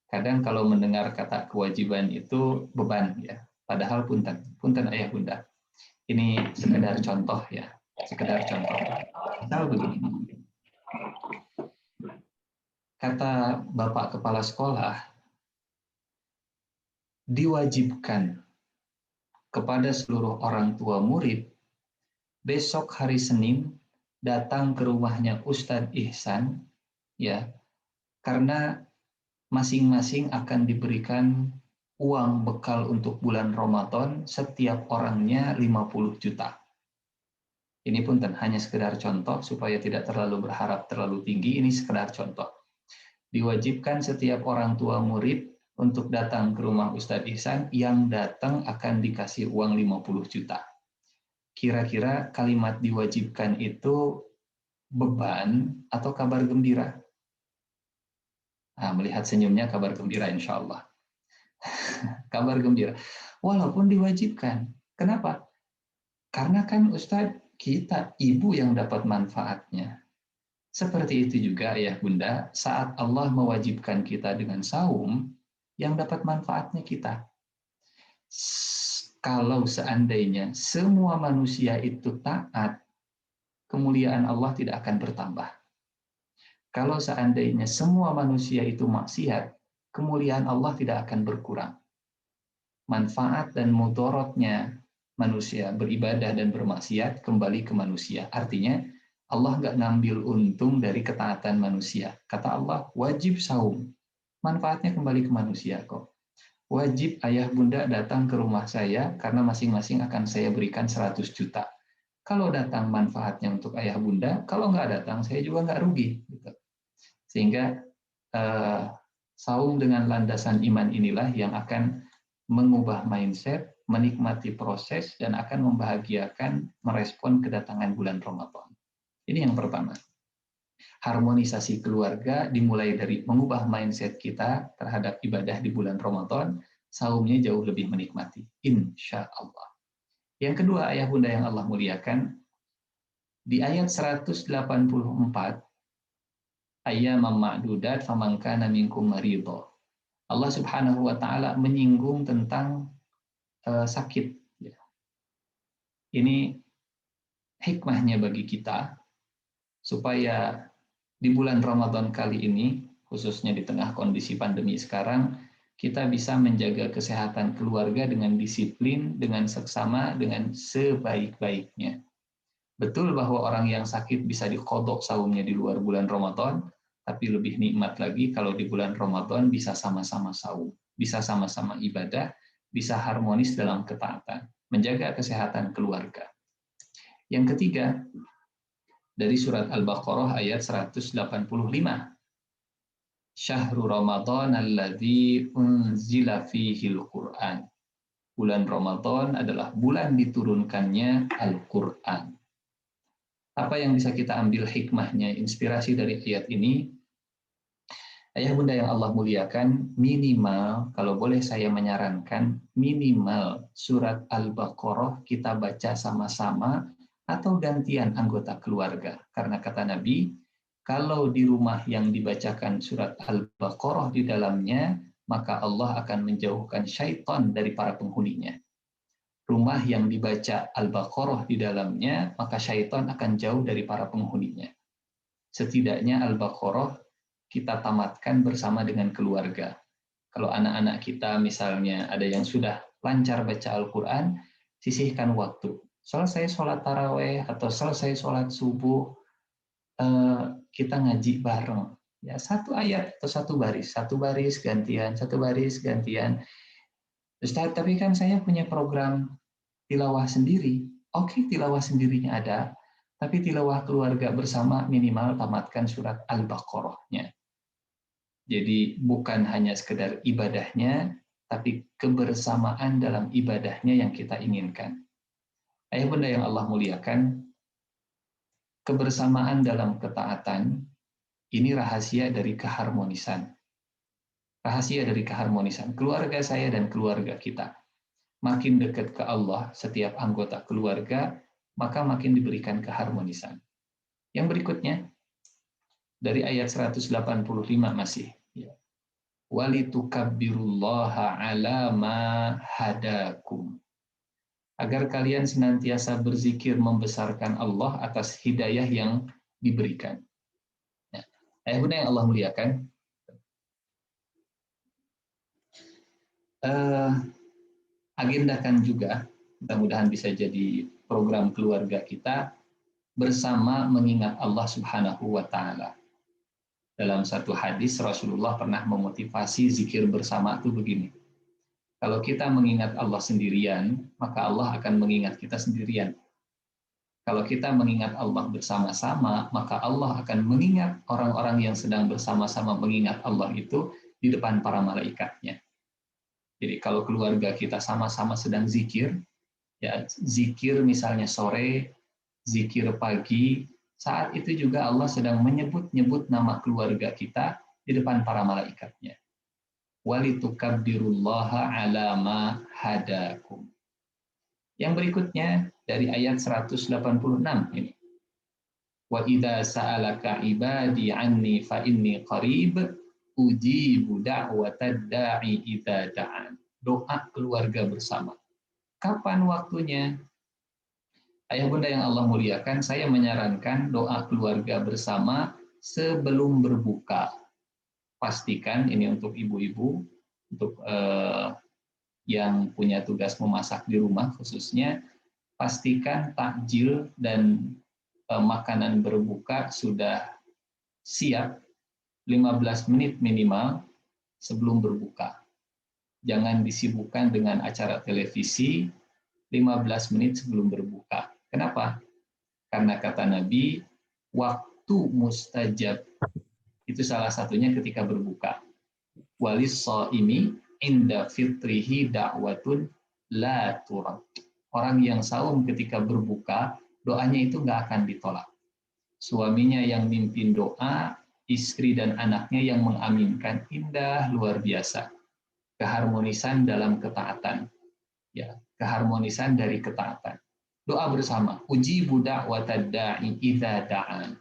Kadang kalau mendengar kata kewajiban itu beban ya. Padahal punten ayah bunda. Ini sekedar contoh ya, sekedar contoh. Misal begini. Kata Bapak Kepala Sekolah, diwajibkan kepada seluruh orang tua murid besok hari Senin datang ke rumahnya Ustadz Ihsan, ya, karena masing-masing akan diberikan uang bekal untuk bulan Ramadan, setiap orangnya 50 juta. Ini pun hanya sekedar contoh supaya tidak terlalu berharap terlalu tinggi, ini sekedar contoh. Diwajibkan setiap orang tua murid untuk datang ke rumah Ustadz Ihsan, yang datang akan dikasih uang 50 juta. Kira-kira kalimat diwajibkan itu beban atau kabar gembira? Nah, melihat senyumnya kabar gembira insya Allah. Kabar gembira. Walaupun diwajibkan. Kenapa? Karena kan Ustadz, kita ibu yang dapat manfaatnya. Seperti itu juga ya bunda, saat Allah mewajibkan kita dengan saum, yang dapat manfaatnya kita. Kalau seandainya semua manusia itu taat, kemuliaan Allah tidak akan bertambah. Kalau seandainya semua manusia itu maksiat, kemuliaan Allah tidak akan berkurang. Manfaat dan mudorotnya manusia beribadah dan bermaksiat kembali ke manusia. Artinya Allah nggak ngambil untung dari ketaatan manusia. Kata Allah, wajib saum. Manfaatnya kembali ke manusia kok. Wajib ayah bunda datang ke rumah saya karena masing-masing akan saya berikan 100 juta. Kalau datang manfaatnya untuk ayah bunda, kalau nggak datang saya juga nggak rugi. Gitu. Sehingga saum dengan landasan iman inilah yang akan mengubah mindset, menikmati proses, dan akan membahagiakan merespon kedatangan bulan Ramadan. Ini yang pertama. Harmonisasi keluarga dimulai dari mengubah mindset kita terhadap ibadah di bulan Ramadan, saumnya jauh lebih menikmati. Insya Allah. Yang kedua, ayah bunda yang Allah muliakan, di ayat 184, ayyaman ma'dudat faman kana minkum maridho. Allah Subhanahu wa taala menyinggung tentang sakit. Ini hikmahnya bagi kita supaya di bulan Ramadan kali ini, khususnya di tengah kondisi pandemi sekarang, kita bisa menjaga kesehatan keluarga dengan disiplin, dengan seksama, dengan sebaik-baiknya. Betul bahwa orang yang sakit bisa diqodok saumnya di luar bulan Ramadan, tapi lebih nikmat lagi kalau di bulan Ramadan bisa sama-sama saum, bisa sama-sama ibadah, bisa harmonis dalam ketaatan, menjaga kesehatan keluarga. Yang ketiga, dari surat Al-Baqarah ayat 185. Syahrul Ramadan alladzi unzila fihil Qur'an. Bulan Ramadan adalah bulan diturunkannya Al-Qur'an. Apa yang bisa kita ambil hikmahnya, inspirasi dari ayat ini? Ayah bunda yang Allah muliakan, minimal, kalau boleh saya menyarankan, minimal surat Al-Baqarah kita baca sama-sama atau gantian anggota keluarga. Karena kata Nabi, kalau di rumah yang dibacakan surat Al-Baqarah di dalamnya, maka Allah akan menjauhkan syaitan dari para penghuninya. Rumah yang dibaca Al-Baqarah di dalamnya, maka syaitan akan jauh dari para penghuninya. Setidaknya Al-Baqarah kita tamatkan bersama dengan keluarga. Kalau anak-anak kita misalnya ada yang sudah lancar baca Al-Quran, sisihkan waktu. Selesai sholat taraweh atau selesai sholat subuh, kita ngaji bareng. Ya, satu ayat atau satu baris gantian, satu baris gantian. Ustaz, tapi kan saya punya program tilawah sendiri. Oke, tilawah sendirinya ada, tapi tilawah keluarga bersama minimal tamatkan surat Al-Baqarah-nya. Jadi bukan hanya sekedar ibadahnya, tapi kebersamaan dalam ibadahnya yang kita inginkan. Ayah bunda yang Allah muliakan, kebersamaan dalam ketaatan, ini rahasia dari keharmonisan. Rahasia dari keharmonisan. Keluarga saya dan keluarga kita. Makin dekat ke Allah setiap anggota keluarga, maka makin diberikan keharmonisan. Yang berikutnya, dari ayat 185 masih. Walitukabbirullaha ala ma hadakum. Agar kalian senantiasa berzikir membesarkan Allah atas hidayah yang diberikan. Nah, ayah bunda yang Allah muliakan, agendakan juga, mudah-mudahan bisa jadi program keluarga kita, bersama mengingat Allah Subhanahu wa Ta'ala. Dalam satu hadis Rasulullah pernah memotivasi zikir bersama itu begini. Kalau kita mengingat Allah sendirian, maka Allah akan mengingat kita sendirian. Kalau kita mengingat Allah bersama-sama, maka Allah akan mengingat orang-orang yang sedang bersama-sama mengingat Allah itu di depan para malaikatnya. Jadi kalau keluarga kita sama-sama sedang zikir, ya zikir misalnya sore, zikir pagi, saat itu juga Allah sedang menyebut-nyebut nama keluarga kita di depan para malaikatnya. Walitukabbirullaha ala ma hadakum. Yang berikutnya dari ayat 186 ini. Wa idza sa'alaka ibadi anni fa inni qarib ujibu da'watad da'i idza da'an. Doa keluarga bersama. Kapan waktunya? Ayah bunda yang Allah muliakan, saya menyarankan doa keluarga bersama sebelum berbuka. Pastikan ini untuk ibu-ibu, untuk yang punya tugas memasak di rumah khususnya, pastikan takjil dan makanan berbuka sudah siap 15 menit minimal sebelum berbuka. Jangan disibukkan dengan acara televisi 15 menit sebelum berbuka. Kenapa? Karena kata Nabi, waktu mustajab itu salah satunya ketika berbuka. Walis shaimi inda fitrihi da'watun la turad. Orang yang saum ketika berbuka, doanya itu nggak akan ditolak. Suaminya yang mimpin doa, istri dan anaknya yang mengaminkan. Indah, luar biasa. Keharmonisan dalam ketaatan. Ya, keharmonisan dari ketaatan. Doa bersama. Ujibu da'watad da'i idza da'an.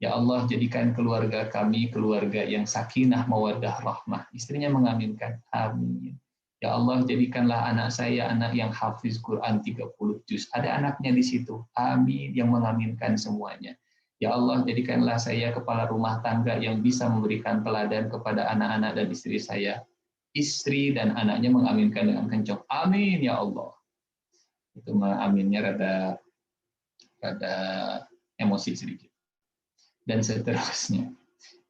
Ya Allah, jadikan keluarga kami keluarga yang sakinah, mawaddah, rahmah. Istrinya mengaminkan. Amin. Ya Allah, jadikanlah anak saya anak yang hafiz Quran 30 juz. Ada anaknya di situ. Amin. Yang mengaminkan semuanya. Ya Allah, jadikanlah saya kepala rumah tangga yang bisa memberikan teladan kepada anak-anak dan istri saya. Istri dan anaknya mengaminkan dengan kencang. Amin ya Allah. Itu mengaminnya rada emosi sedikit. Dan seterusnya.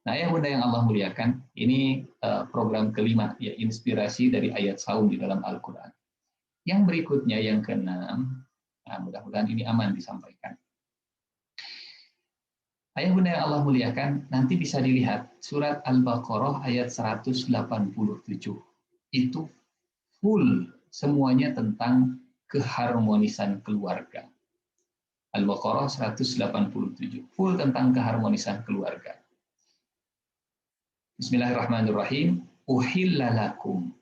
Nah, ya bunda yang Allah muliakan, ini program kelima, ya inspirasi dari ayat saum di dalam Al-Quran. Yang berikutnya, yang keenam, nah, mudah-mudahan ini aman disampaikan. Ayah bunda yang Allah muliakan, nanti bisa dilihat surat Al-Baqarah ayat 187. Itu full semuanya tentang keharmonisan keluarga. Al-Baqarah 187, full tentang keharmonisan keluarga. Bismillahirrahmanirrahim. Uhilla lakum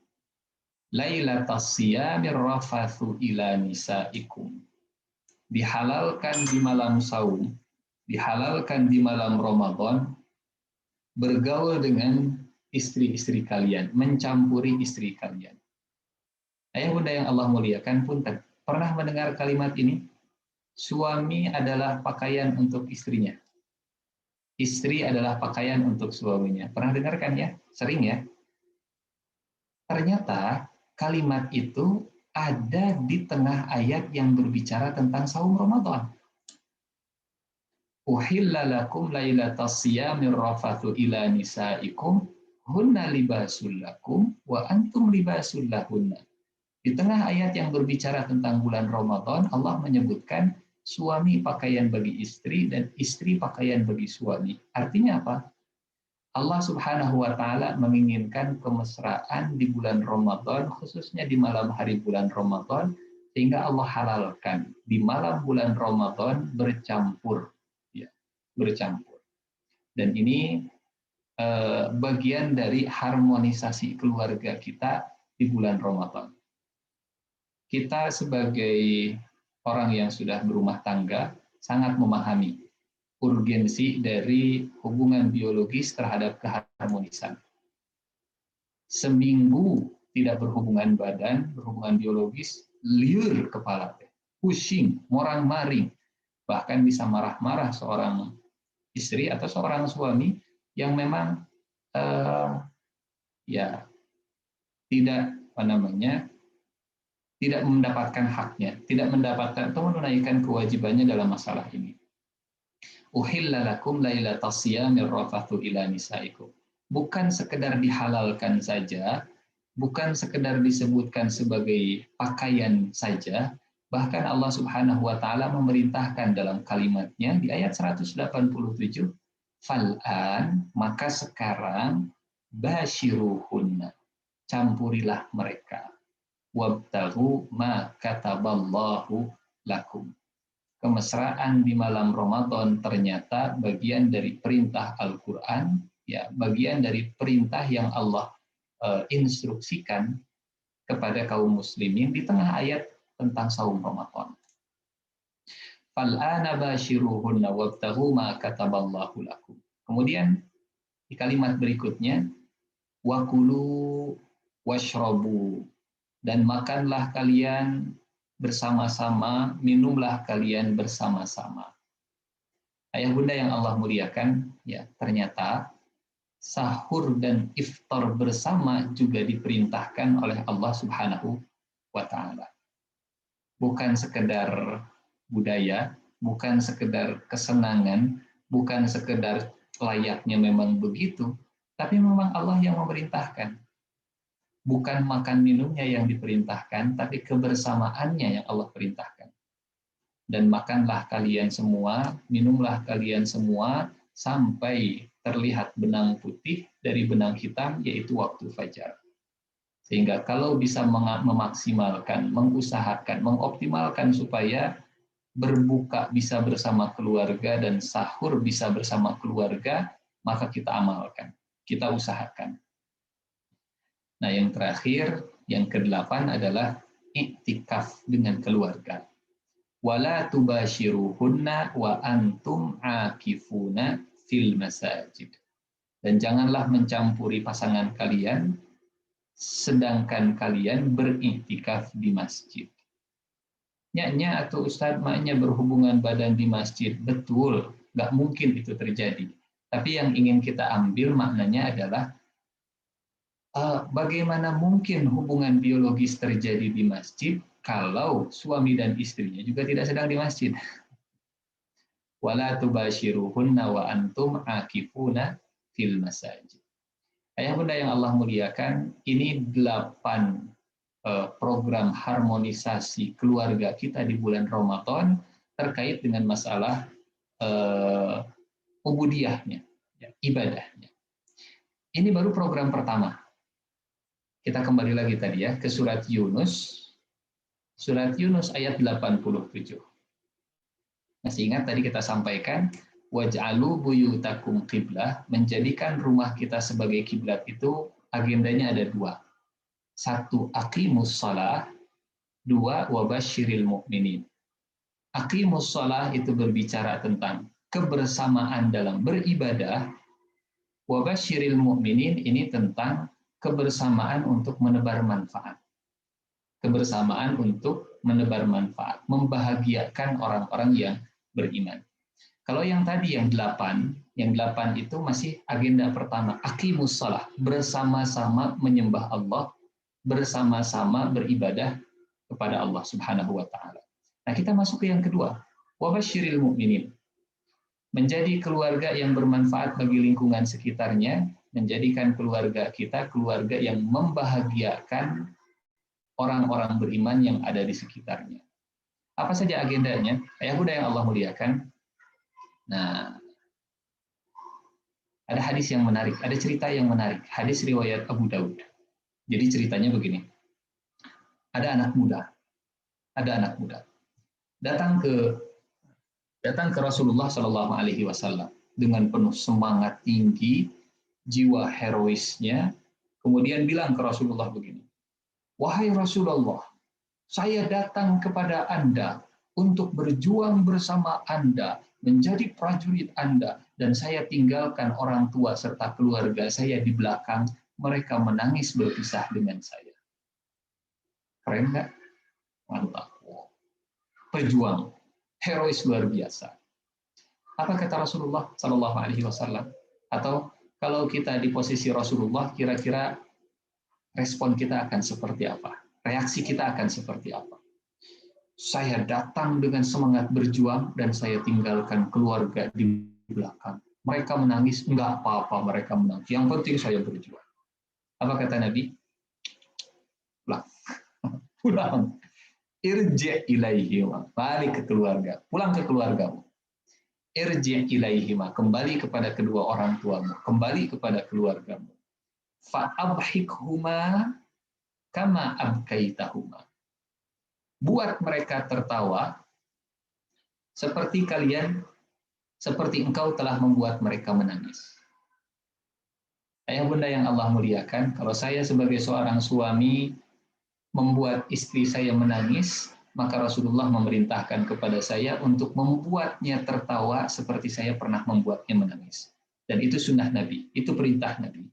lailatas siyamir rafathu ila nisaikum. Dihalalkan di malam saum, dihalalkan di malam Ramadan, bergaul dengan istri-istri kalian, mencampuri istri kalian. Ayah bunda yang Allah muliakan, punten, pernah mendengar kalimat ini? Suami adalah pakaian untuk istrinya. Istri adalah pakaian untuk suaminya. Pernah dengarkan ya? Sering ya? Ternyata kalimat itu ada di tengah ayat yang berbicara tentang saum Ramadan. Uhilla lakum lailatas siyamir rafathu ila nisaikum hunna libasul lakum wa antum libasul lahunna. Di tengah ayat yang berbicara tentang bulan Ramadan, Allah menyebutkan suami pakaian bagi istri dan istri pakaian bagi suami. Artinya apa? Allah Subhanahu wa taala menginginkan kemesraan di bulan Ramadan, khususnya di malam hari bulan Ramadan, sehingga Allah halalkan di malam bulan Ramadan bercampur, ya, bercampur. Dan ini bagian dari harmonisasi keluarga kita di bulan Ramadan. Kita sebagai orang yang sudah berumah tangga sangat memahami urgensi dari hubungan biologis terhadap keharmonisan. Seminggu tidak berhubungan badan, berhubungan biologis, liur kepala, pusing, morang-maring, bahkan bisa marah-marah seorang istri atau seorang suami yang memang ya tidak tidak mendapatkan haknya, tidak mendapatkan atau menunaikan kewajibannya dalam masalah ini. Uhilla lakum lailatas siyamir rafathu ila nisaikum. Bukan sekedar dihalalkan saja, bukan sekedar disebutkan sebagai pakaian saja, bahkan Allah Subhanahu wa taala memerintahkan dalam kalimatnya di ayat 187, fal'an, maka sekarang basyiruhunna, campurilah mereka. Wabtaghu ma kataballahu lakum. Kemesraan di malam Ramadan ternyata bagian dari perintah Al-Qur'an, ya, bagian dari perintah yang Allah instruksikan kepada kaum muslimin di tengah ayat tentang saum Ramadan. Fal'ana basyiruhunna wabtaghu ma kataballahu lakum. Kemudian di kalimat berikutnya, wakulu washrabu, dan makanlah kalian bersama-sama, minumlah kalian bersama-sama. Ayah bunda yang Allah muliakan, ya, ternyata sahur dan iftar bersama juga diperintahkan oleh Allah Subhanahu wa taala. Bukan sekedar budaya, bukan sekedar kesenangan, bukan sekedar layaknya memang begitu, tapi memang Allah yang memerintahkan. Bukan makan minumnya yang diperintahkan, tapi kebersamaannya yang Allah perintahkan. Dan makanlah kalian semua, minumlah kalian semua, sampai terlihat benang putih dari benang hitam, yaitu waktu fajar. Sehingga kalau bisa memaksimalkan, mengusahakan, mengoptimalkan supaya berbuka bisa bersama keluarga dan sahur bisa bersama keluarga, maka kita amalkan, kita usahakan. Nah, yang terakhir, yang ke-8 adalah iktikaf dengan keluarga. Wala tubashiruhunna wa antum akifuna fil masajid. Dan janganlah mencampuri pasangan kalian sedangkan kalian beriktikaf di masjid. Nyaknya atau Ustadz maknya berhubungan badan di masjid, betul, nggak mungkin itu terjadi. Tapi yang ingin kita ambil maknanya adalah bagaimana mungkin hubungan biologis terjadi di masjid kalau suami dan istrinya juga tidak sedang di masjid. Wala tubashiruhunna wa antum akifuna fil masajid. Ayah bunda yang Allah muliakan, ini 8 program harmonisasi keluarga kita di bulan Ramadan terkait dengan masalah ubudiyahnya, ya, ibadahnya. Ini baru program pertama. Kita kembali lagi tadi ya ke surat Yunus. Surat Yunus ayat 87. Masih ingat tadi kita sampaikan, waj'alu buyutakum qiblah, menjadikan rumah kita sebagai kiblat itu agendanya ada dua. Satu, aqimus shalah, dua, wabasyiril mu'minin. Aqimus shalah itu berbicara tentang kebersamaan dalam beribadah, wabasyiril mu'minin ini tentang kebersamaan untuk menebar manfaat. Kebersamaan untuk menebar manfaat, membahagiakan orang-orang yang beriman. Kalau yang tadi yang 8 itu masih agenda pertama, aqimus shalah, bersama-sama menyembah Allah, bersama-sama beribadah kepada Allah Subhanahu wa taala. Nah, kita masuk ke yang kedua, wabasyiril mu'minin. Menjadi keluarga yang bermanfaat bagi lingkungan sekitarnya, menjadikan keluarga kita keluarga yang membahagiakan orang-orang beriman yang ada di sekitarnya. Apa saja agendanya? Ayah bunda yang Allah muliakan. Nah, ada hadis yang menarik, ada cerita yang menarik. Hadis riwayat Abu Daud. Jadi ceritanya begini. Ada anak muda datang ke Rasulullah Shallallahu Alaihi Wasallam dengan penuh semangat tinggi, jiwa heroisnya, kemudian bilang ke Rasulullah begini. Wahai Rasulullah, saya datang kepada Anda untuk berjuang bersama Anda, menjadi prajurit Anda, dan saya tinggalkan orang tua serta keluarga saya di belakang, mereka menangis berpisah dengan saya. Keren nggak? Mantap. Pejuang, herois luar biasa. Apa kata Rasulullah Shallallahu Alaihi Wasallam? Atau kalau kita di posisi Rasulullah, kira-kira respon kita akan seperti apa? Reaksi kita akan seperti apa? Saya datang dengan semangat berjuang dan saya tinggalkan keluarga di belakang. Mereka menangis, enggak apa-apa mereka menangis. Yang penting saya berjuang. Apa kata Nabi? Pulang. Irji' ilaihima, balik ke keluarga. Pulang ke keluargamu. Irji' ilaihima, kembali kepada kedua orang tuamu. Kembali kepada keluargamu. Fa'abhikhuma kama abkaitahuma. Buat mereka tertawa seperti engkau telah membuat mereka menangis. Ayah bunda yang Allah muliakan, kalau saya sebagai seorang suami membuat istri saya menangis, maka Rasulullah memerintahkan kepada saya untuk membuatnya tertawa seperti saya pernah membuatnya menangis. Dan itu sunnah Nabi, itu perintah Nabi.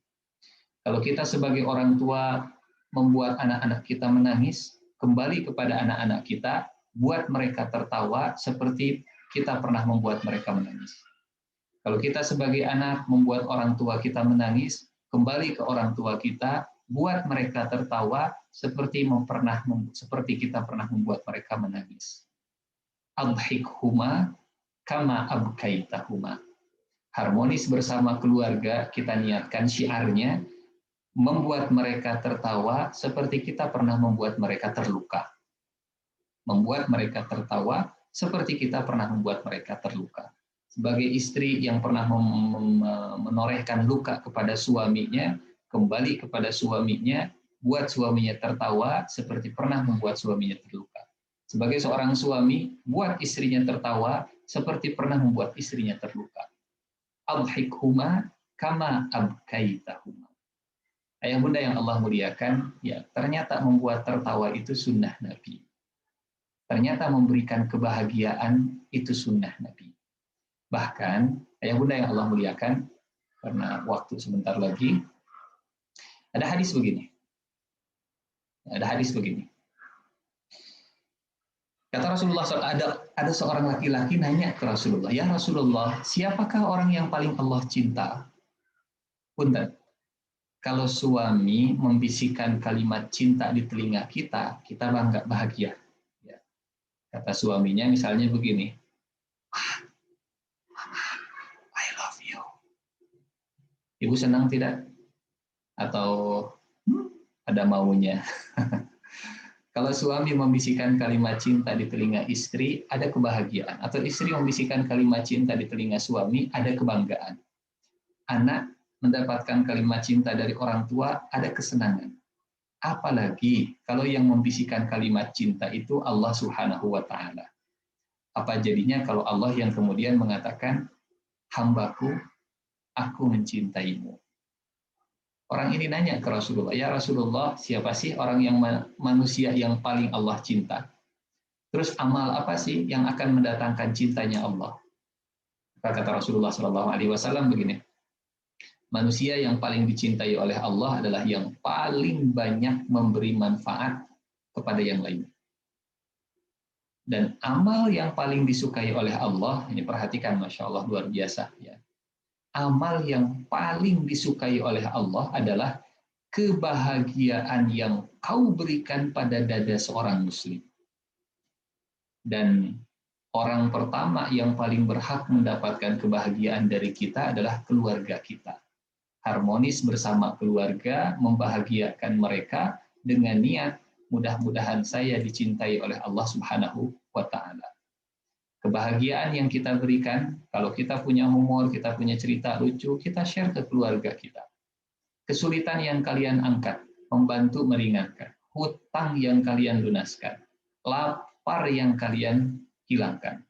Kalau kita sebagai orang tua membuat anak-anak kita menangis, kembali kepada anak-anak kita, buat mereka tertawa seperti kita pernah membuat mereka menangis. Kalau kita sebagai anak membuat orang tua kita menangis, kembali ke orang tua kita, buat mereka tertawa seperti kita pernah membuat mereka menangis. Adhikhuma kama abkaitahuma. Harmonis bersama keluarga, kita niatkan syiarnya, membuat mereka tertawa seperti kita pernah membuat mereka terluka. Membuat mereka tertawa seperti kita pernah membuat mereka terluka. Sebagai istri yang pernah menorehkan luka kepada suaminya, kembali kepada suaminya, buat suaminya tertawa seperti pernah membuat suaminya terluka. Sebagai seorang suami, buat istrinya tertawa seperti pernah membuat istrinya terluka. Adhikhuma kama abkaitahuma. Ayah bunda yang Allah muliakan, ya ternyata membuat tertawa itu sunnah Nabi. Ternyata memberikan kebahagiaan itu sunnah Nabi. Bahkan, ayah bunda yang Allah muliakan, karena waktu sebentar lagi, ada hadis begini. Kata Rasulullah, ada seorang laki-laki nanya ke Rasulullah, ya Rasulullah, siapakah orang yang paling Allah cinta? Punten. Kalau suami membisikkan kalimat cinta di telinga kita, kita bangga bahagia. Ya. Kata suaminya misalnya begini, I love you. Ibu senang tidak? Atau ada maunya? Kalau suami membisikkan kalimat cinta di telinga istri, ada kebahagiaan. Atau istri membisikkan kalimat cinta di telinga suami, ada kebanggaan. Anak mendapatkan kalimat cinta dari orang tua, ada kesenangan. Apalagi kalau yang membisikkan kalimat cinta itu Allah Subhanahu wa Ta'ala. Apa jadinya kalau Allah yang kemudian mengatakan, hambaku, aku mencintaimu. Orang ini nanya ke Rasulullah, ya Rasulullah, siapa sih orang yang manusia yang paling Allah cinta? Terus amal apa sih yang akan mendatangkan cintanya Allah? Kata Rasulullah SAW begini, manusia yang paling dicintai oleh Allah adalah yang paling banyak memberi manfaat kepada yang lain. Dan amal yang paling disukai oleh Allah, ini perhatikan, Masya Allah, luar biasa. Ya. Amal yang paling disukai oleh Allah adalah kebahagiaan yang kau berikan pada dada seorang muslim. Dan orang pertama yang paling berhak mendapatkan kebahagiaan dari kita adalah keluarga kita. Harmonis bersama keluarga, membahagiakan mereka dengan niat mudah-mudahan saya dicintai oleh Allah Subhanahu wa Ta'ala. Kebahagiaan yang kita berikan, kalau kita punya humor, kita punya cerita lucu, kita share ke keluarga kita. Kesulitan yang kalian angkat, membantu meringankan. Hutang yang kalian lunaskan. Lapar yang kalian hilangkan.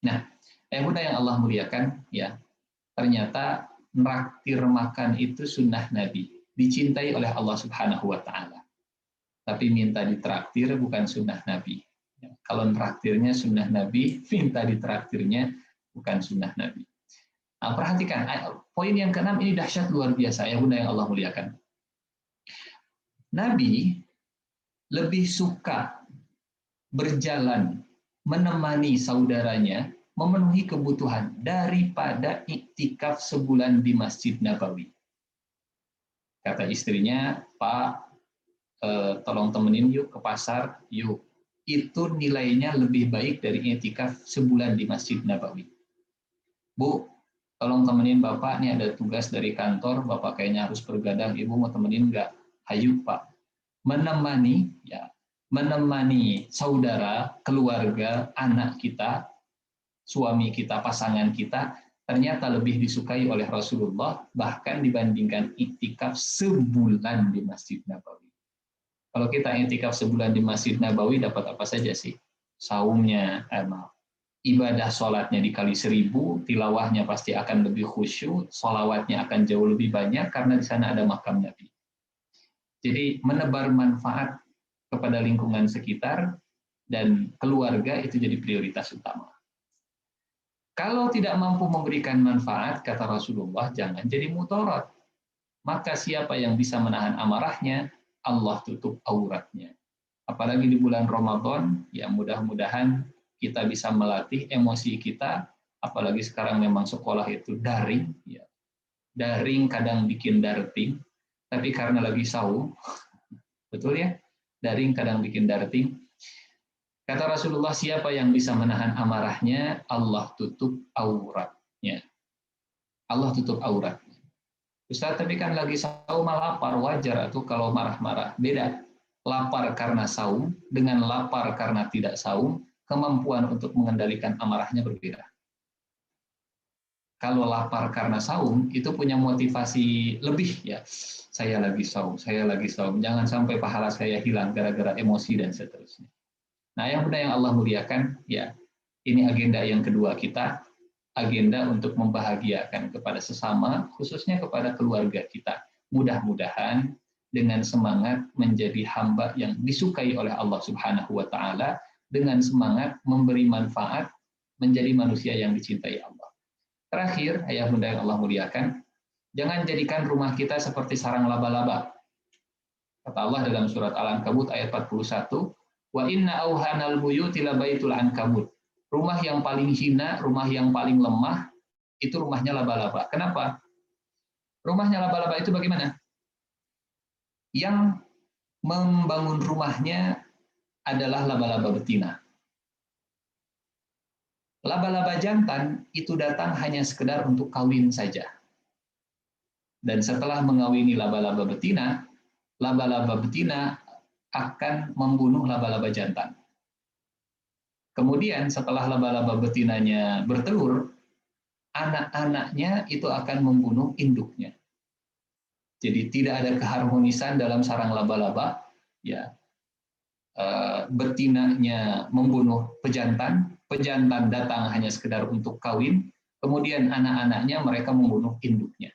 Nah, bunda yang Allah muliakan, ya, ternyata nraktir makan itu sunnah Nabi. Dicintai oleh Allah Subhanahu wa Ta'ala. Tapi minta ditraktir bukan sunnah Nabi. Kalau traktirnya sunnah Nabi, minta ditraktirnya bukan sunnah Nabi. Nah, perhatikan, poin yang ke-6 ini dahsyat luar biasa, ya bunda yang Allah muliakan. Nabi lebih suka berjalan menemani saudaranya memenuhi kebutuhan daripada iktikaf sebulan di Masjid Nabawi. Kata istrinya, Pak, tolong temenin yuk ke pasar, yuk. Itu nilainya lebih baik dari iktikaf sebulan di Masjid Nabawi. Bu, tolong temenin Bapak, nih ada tugas dari kantor, Bapak kayaknya harus bergadang, Ibu mau temenin nggak? Hayu Pak. Menemani, ya, menemani saudara, keluarga, anak kita, suami kita, pasangan kita, ternyata lebih disukai oleh Rasulullah, bahkan dibandingkan iktikaf sebulan di Masjid Nabawi. Kalau kita iktikaf sebulan di Masjid Nabawi dapat apa saja sih? Saumnya, ibadah sholatnya dikali 1000, tilawahnya pasti akan lebih khusyuk, sholawatnya akan jauh lebih banyak karena di sana ada makam Nabi. Jadi menebar manfaat kepada lingkungan sekitar dan keluarga itu jadi prioritas utama. Kalau tidak mampu memberikan manfaat, kata Rasulullah, jangan jadi mudharat. Maka siapa yang bisa menahan amarahnya, Allah tutup auratnya. Apalagi di bulan Ramadan, ya mudah-mudahan kita bisa melatih emosi kita, apalagi sekarang memang sekolah itu daring, ya. Daring kadang bikin darting, tapi karena lagi saum, betul ya? Daring kadang bikin darting. Kata Rasulullah, siapa yang bisa menahan amarahnya, Allah tutup auratnya. Allah tutup auratnya. Ustaz, tapi kan lagi saum lapar, wajar atau kalau marah-marah. Beda. Lapar karena saum dengan lapar karena tidak saum, kemampuan untuk mengendalikan amarahnya berbeda. Kalau lapar karena saum, itu punya motivasi lebih, ya. Saya lagi saum, jangan sampai pahala saya hilang gara-gara emosi dan seterusnya. Nah, yang bunda yang Allah muliakan, ya, ini agenda yang kedua kita, agenda untuk membahagiakan kepada sesama, khususnya kepada keluarga kita. Mudah-mudahan dengan semangat menjadi hamba yang disukai oleh Allah Subhanahu wa Ta'ala, dengan semangat memberi manfaat, menjadi manusia yang dicintai Allah. Terakhir, ayah bunda yang Allah muliakan, jangan jadikan rumah kita seperti sarang laba-laba. Kata Allah dalam surat Al-Ankabut ayat 41, wa inna auhanal buyuti labaitul ankabut. Rumah yang paling hina, rumah yang paling lemah, itu rumahnya laba-laba. Kenapa? Rumahnya laba-laba itu bagaimana? Yang membangun rumahnya adalah laba-laba betina. Laba-laba jantan itu datang hanya sekedar untuk kawin saja. Dan setelah mengawini laba-laba betina akan membunuh laba-laba jantan. Kemudian setelah laba-laba betinanya bertelur, anak-anaknya itu akan membunuh induknya. Jadi tidak ada keharmonisan dalam sarang laba-laba, ya. Betinanya membunuh pejantan, pejantan datang hanya sekedar untuk kawin, kemudian anak-anaknya mereka membunuh induknya.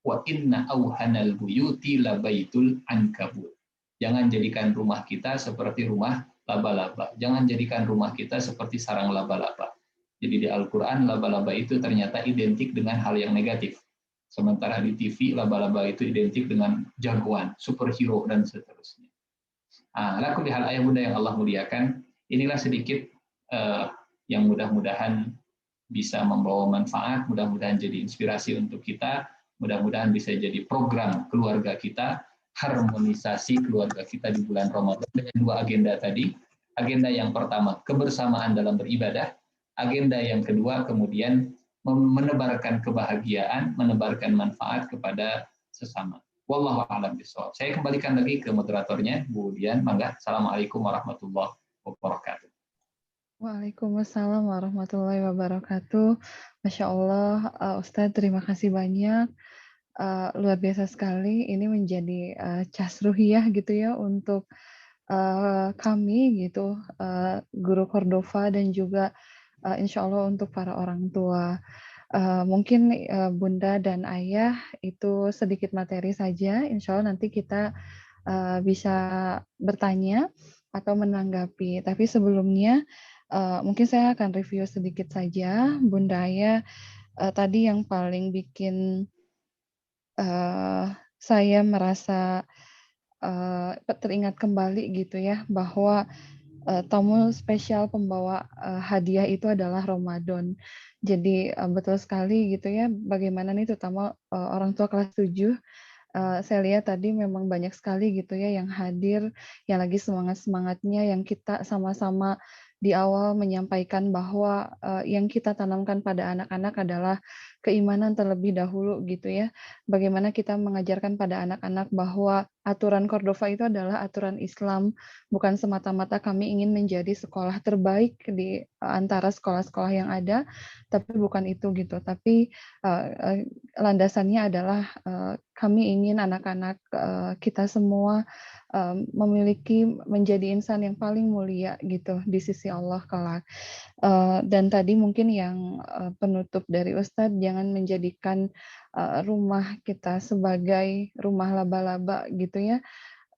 Wa inna auhanal buyuti labaitul ankabut. Jangan jadikan rumah kita seperti rumah laba-laba. Jangan jadikan rumah kita seperti sarang laba-laba. Jadi di Al-Quran laba-laba itu ternyata identik dengan hal yang negatif. Sementara di TV laba-laba itu identik dengan jagoan, superhero dan seterusnya. Ala kulli hal ayah bunda yang Allah muliakan, inilah sedikit yang mudah-mudahan bisa membawa manfaat, mudah-mudahan jadi inspirasi untuk kita, mudah-mudahan bisa jadi program keluarga kita, harmonisasi keluarga kita di bulan Ramadan dengan dua agenda tadi. Agenda yang pertama, kebersamaan dalam beribadah. Agenda yang kedua, kemudian menebarkan kebahagiaan, menebarkan manfaat kepada sesama. Wallahu a'lam bishawab. Saya kembalikan lagi ke moderatornya, Bu Dian. Mangga. Assalamualaikum warahmatullahi wabarakatuh. Waalaikumsalam warahmatullahi wabarakatuh. Masya Allah, Ustadz terima kasih banyak. Luar biasa sekali. Ini menjadi cas ruhiyah gitu ya untuk kami gitu, guru Cordova dan juga insya Allah untuk para orang tua. Mungkin Bunda dan Ayah itu sedikit materi saja. Insya Allah nanti kita bisa bertanya atau menanggapi. Tapi sebelumnya mungkin saya akan review sedikit saja. Bunda Ayah tadi yang paling bikin saya merasa teringat kembali gitu ya bahwa tamu spesial pembawa hadiah itu adalah Ramadan. Jadi betul sekali gitu ya bagaimana nih terutama orang tua kelas 7. Saya lihat tadi memang banyak sekali gitu ya yang hadir, yang lagi semangat-semangatnya, yang kita sama-sama di awal menyampaikan bahwa yang kita tanamkan pada anak-anak adalah keimanan terlebih dahulu gitu ya. Bagaimana kita mengajarkan pada anak-anak bahwa aturan Cordova itu adalah aturan Islam, bukan semata-mata kami ingin menjadi sekolah terbaik di antara sekolah-sekolah yang ada, tapi bukan itu gitu. Tapi landasannya adalah kami ingin anak-anak kita semua memiliki menjadi insan yang paling mulia gitu di sisi Allah kelak. Dan tadi mungkin yang penutup dari Ustadz, jangan menjadikan rumah kita sebagai rumah laba-laba gitu ya.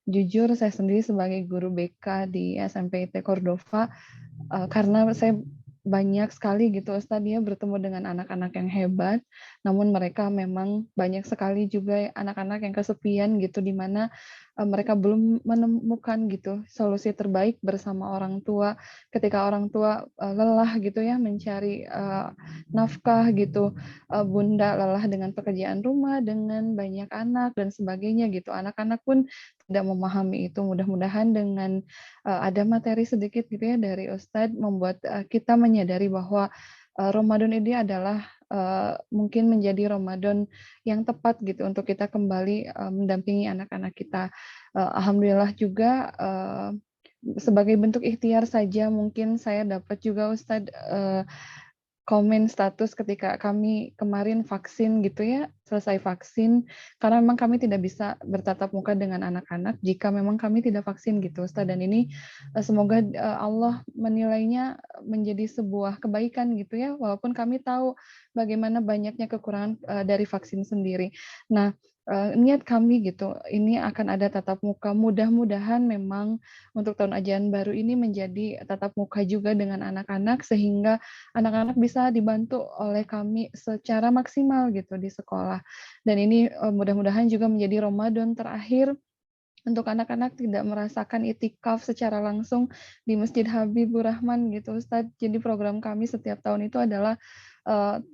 Jujur saya sendiri sebagai guru BK di SMP IT Cordova, karena saya banyak sekali gitu Ustadz ya bertemu dengan anak-anak yang hebat, namun mereka memang banyak sekali juga anak-anak yang kesepian gitu di mana mereka belum menemukan gitu solusi terbaik bersama orang tua ketika orang tua lelah gitu ya mencari nafkah gitu, bunda lelah dengan pekerjaan rumah dengan banyak anak dan sebagainya gitu, anak-anak pun tidak memahami itu. Mudah-mudahan dengan ada materi sedikit gitu ya dari Ustadz membuat kita menyadari bahwa Ramadan ini adalah mungkin menjadi Ramadan yang tepat gitu untuk kita kembali mendampingi anak-anak kita. Alhamdulillah juga sebagai bentuk ikhtiar saja mungkin saya dapat juga Ustadz komen status ketika kami kemarin vaksin gitu ya, selesai vaksin, karena memang kami tidak bisa bertatap muka dengan anak-anak jika memang kami tidak vaksin gitu Ustaz, dan ini semoga Allah menilainya menjadi sebuah kebaikan gitu ya, walaupun kami tahu bagaimana banyaknya kekurangan dari vaksin sendiri. Nah, niat kami gitu, ini akan ada tatap muka, mudah-mudahan memang untuk tahun ajaran baru ini menjadi tatap muka juga dengan anak-anak sehingga anak-anak bisa dibantu oleh kami secara maksimal gitu di sekolah. Dan ini mudah-mudahan juga menjadi Ramadan terakhir untuk anak-anak tidak merasakan itikaf secara langsung di Masjid Habibur Rahman gitu Ustadz. Jadi program kami setiap tahun itu adalah 4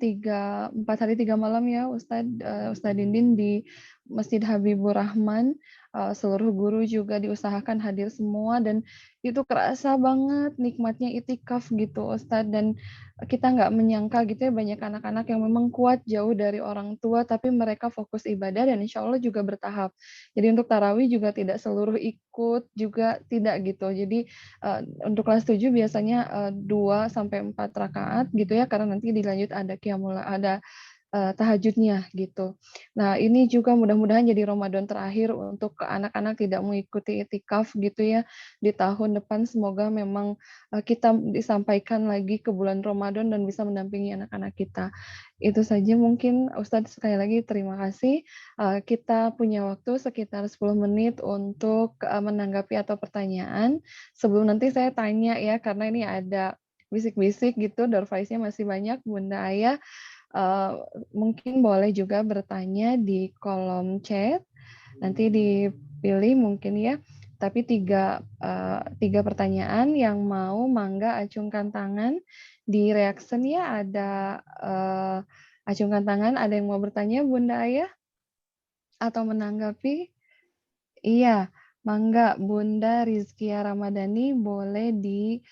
hari 3 malam ya Ustadz Dindin di Masjid Habibur Rahman. seluruh guru juga diusahakan hadir semua, dan itu kerasa banget nikmatnya itikaf gitu Ustadz. Dan kita nggak menyangka gitu ya, banyak anak-anak yang memang kuat jauh dari orang tua, tapi mereka fokus ibadah dan insya Allah juga bertahap. Jadi untuk tarawih juga tidak seluruh ikut, juga tidak gitu. Jadi untuk kelas 7 biasanya 2 sampai 4 rakaat gitu ya, karena nanti dilanjut ada tahajudnya gitu. Nah, ini juga mudah-mudahan jadi Ramadan terakhir untuk anak-anak tidak mengikuti itikaf gitu ya. Di tahun depan semoga memang kita disampaikan lagi ke bulan Ramadan dan bisa mendampingi anak-anak kita. Itu saja mungkin Ustadz, sekali lagi terima kasih. Kita punya waktu sekitar 10 menit untuk menanggapi atau pertanyaan. Sebelum nanti saya tanya ya, karena ini ada bisik-bisik gitu, door prize-nya masih banyak, Bunda Ayah. Mungkin boleh juga bertanya di kolom chat, nanti dipilih mungkin ya. Tapi tiga pertanyaan, yang mau mangga acungkan tangan di reaction ya, ada acungkan tangan, ada yang mau bertanya Bunda Ayah atau menanggapi? Iya, mangga Bunda Rizkia Ramadhani boleh di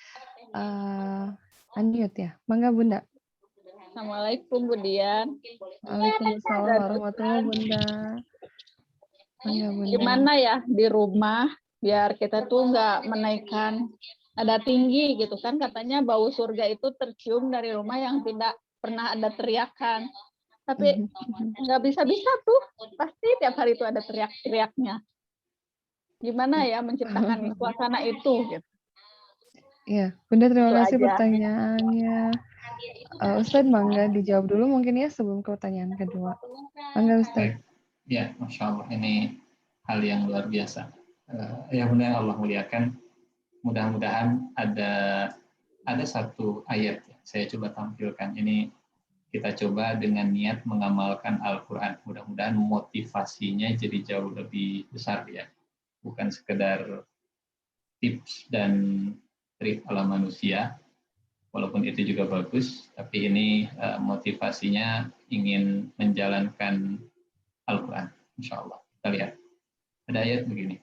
unmute ya. Mangga Bunda. Assalamualaikum Bu Dian. Waalaikumsalam warahmatullahi Bunda. Mangga Bunda. Gimana ya di rumah biar kita tuh nggak menaikkan nada tinggi gitu kan, katanya bau surga itu tercium dari rumah yang tidak pernah ada teriakan. Tapi nggak bisa-bisa tuh, pasti tiap hari itu ada teriak-teriaknya. Gimana ya menciptakan suasana itu gitu. Iya, Bunda terima Itu kasih aja. pertanyaannya. Ustadz, mangga dijawab dulu mungkin ya sebelum ke pertanyaan kedua. Mangga Ustadz. Baik. Ya, Masya Allah, ini hal yang luar biasa. Ya Bunda yang Allah muliakan, mudah-mudahan ada satu ayat saya coba tampilkan. Ini kita coba dengan niat mengamalkan Al-Quran. Mudah-mudahan motivasinya jadi jauh lebih besar ya. Bukan sekedar tips dan trik ala manusia, walaupun itu juga bagus, tapi ini motivasinya ingin menjalankan Al-Quran, insya Allah. Kita lihat, ada ayat begini.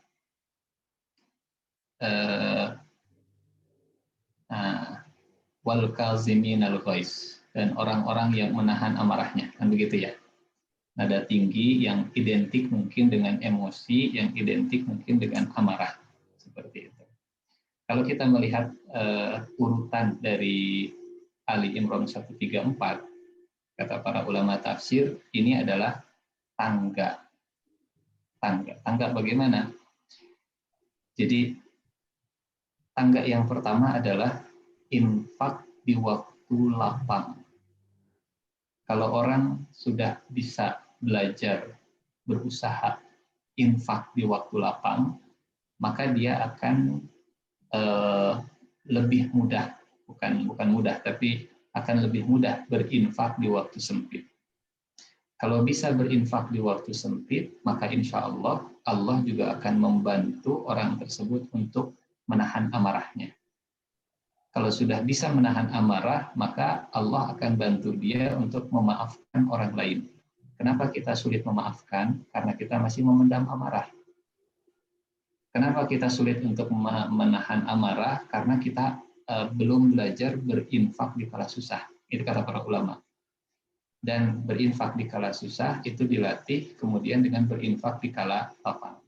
Wal kaziminal ghaiz, dan orang-orang yang menahan amarahnya, kan begitu ya. Nada tinggi yang identik mungkin dengan emosi, yang identik mungkin dengan amarah, seperti itu. Kalau kita melihat urutan dari Ali Imran 134, kata para ulama tafsir, ini adalah tangga. Tangga bagaimana? Jadi tangga yang pertama adalah infak di waktu lapang. Kalau orang sudah bisa belajar, berusaha infak di waktu lapang, maka dia akan lebih mudah, bukan mudah, tapi akan lebih mudah berinfak di waktu sempit. Kalau bisa berinfak di waktu sempit, maka insya Allah juga akan membantu orang tersebut untuk menahan amarahnya. Kalau sudah bisa menahan amarah, maka Allah akan bantu dia untuk memaafkan orang lain. Kenapa kita sulit memaafkan? Karena kita masih memendam amarah. Kenapa kita sulit untuk menahan amarah? Karena kita belum belajar berinfak di kala susah. Itu kata para ulama. Dan berinfak di kala susah itu dilatih kemudian dengan berinfak di kala lapang.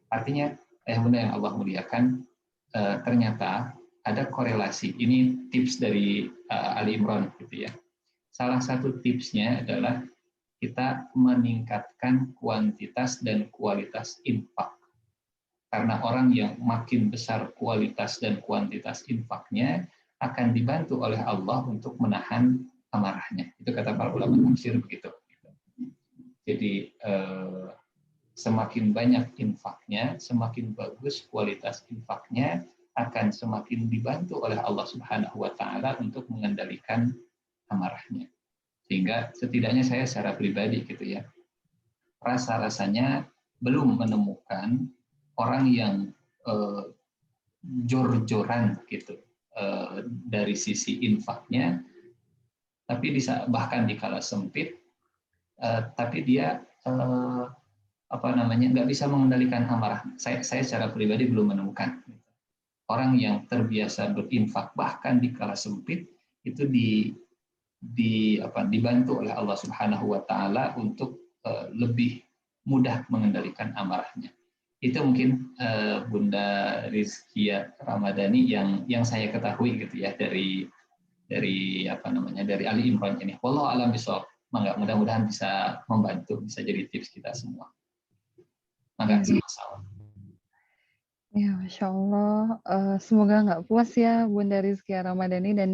Artinya, Bunda yang Allah muliakan, ternyata ada korelasi. Ini tips dari Ali Imran gitu ya. Salah satu tipsnya adalah kita meningkatkan kuantitas dan kualitas infak. Karena orang yang makin besar kualitas dan kuantitas infaknya akan dibantu oleh Allah untuk menahan amarahnya. Itu kata para ulama tafsir begitu. Jadi semakin banyak infaknya, semakin bagus kualitas infaknya, akan semakin dibantu oleh Allah Subhanahu wa taala untuk mengendalikan amarahnya. Sehingga setidaknya saya secara pribadi gitu ya, rasa-rasanya belum menemukan orang yang jor-joran gitu dari sisi infaknya, tapi bahkan di kala sempit, tapi dia nggak bisa mengendalikan amarah. Saya secara pribadi belum menemukan orang yang terbiasa berinfak bahkan di kala sempit itu dibantu oleh Allah Subhanahu wa taala untuk lebih mudah mengendalikan amarahnya. Itu mungkin Bunda Rizkia Ramadhani yang saya ketahui gitu ya dari Ali Imran ini. Wallahu a'lam bishawab. Mudah-mudahan bisa membantu, bisa jadi tips kita semua. Maka sama-sama. Ya, Masya Allah. Semoga nggak puas ya Bunda Rizkia Ramadhani dan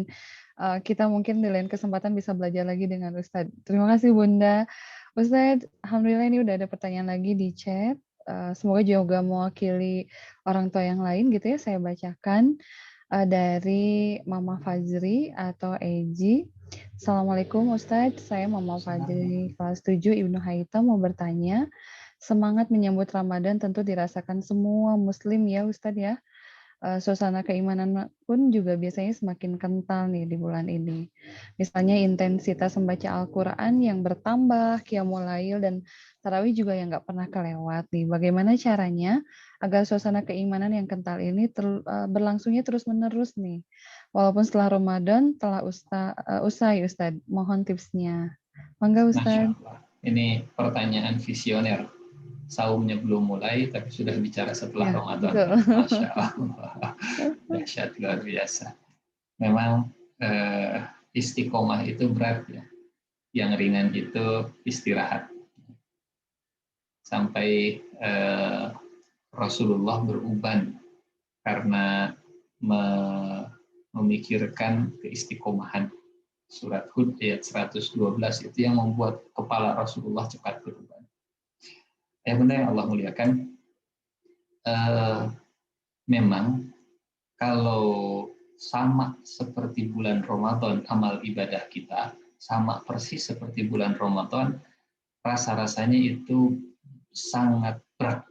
kita mungkin di lain kesempatan bisa belajar lagi dengan Ustadz. Terima kasih Bunda. Ustadz, Alhamdulillah ini udah ada pertanyaan lagi di chat. Semoga juga mewakili orang tua yang lain gitu ya. Saya bacakan dari Mama Fajri atau Eji. Assalamualaikum Ustadz, saya Mama Fajri kelas 7 Ibnu Haytham mau bertanya. Semangat menyambut Ramadan tentu dirasakan semua Muslim ya Ustadz ya. Suasana keimanan pun juga biasanya semakin kental nih di bulan ini. Misalnya intensitas membaca Al-Quran yang bertambah, Qiyamul Lail dan Tarawih juga yang nggak pernah kelewat nih. Bagaimana caranya agar suasana keimanan yang kental ini berlangsungnya terus-menerus nih. Walaupun setelah Ramadan telah usai Ustadz. Mohon tipsnya. Mangga Ustadz. Masya Allah. Ini pertanyaan visioner. Saumnya belum mulai, tapi sudah bicara setelah Ramadan. Masya Allah. Dahsyat, luar biasa. Memang istiqomah itu berat ya. Yang ringan itu istirahat. Sampai Rasulullah beruban karena memikirkan keistiqomahan. Surat Hud ayat 112 itu yang membuat kepala Rasulullah cepat beruban. Ya Bunda yang Allah muliakan, memang kalau sama seperti bulan Ramadan amal ibadah kita, sama persis seperti bulan Ramadan, rasa-rasanya itu sangat berat.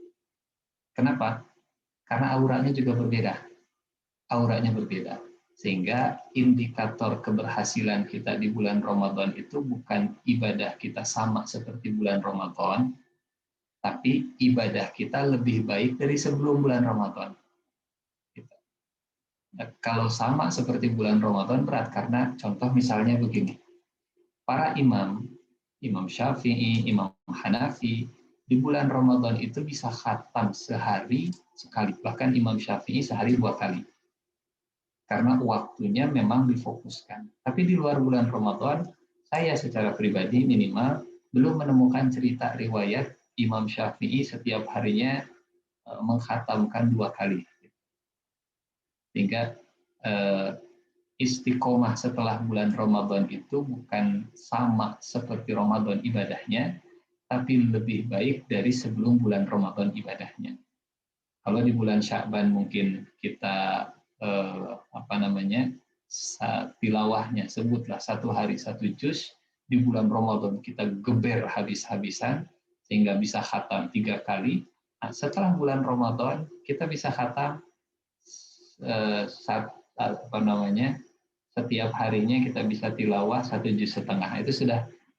Kenapa? Karena auranya juga berbeda. Auranya berbeda. Sehingga indikator keberhasilan kita di bulan Ramadan itu bukan ibadah kita sama seperti bulan Ramadan, tapi ibadah kita lebih baik dari sebelum bulan Ramadan. Nah, kalau sama seperti bulan Ramadan berat karena contoh misalnya begini, para imam Syafi'i, Imam Hanafi, di bulan Ramadan itu bisa khatam sehari sekali, bahkan Imam Syafi'i sehari 2 kali. Karena waktunya memang difokuskan. Tapi di luar bulan Ramadan, saya secara pribadi minimal belum menemukan cerita riwayat Imam Syafi'i setiap harinya mengkhatamkan 2 kali. Sehingga istiqomah setelah bulan Ramadan itu bukan sama seperti Ramadan ibadahnya, tapi lebih baik dari sebelum bulan Ramadan ibadahnya. Kalau di bulan Sya'ban mungkin kita tilawahnya sebutlah 1 hari 1 juz, di bulan Ramadan kita geber habis-habisan sehingga bisa khatam 3 kali. Nah, setelah bulan Ramadan kita bisa khatam setiap harinya kita bisa tilawah 1,5 juz. Itu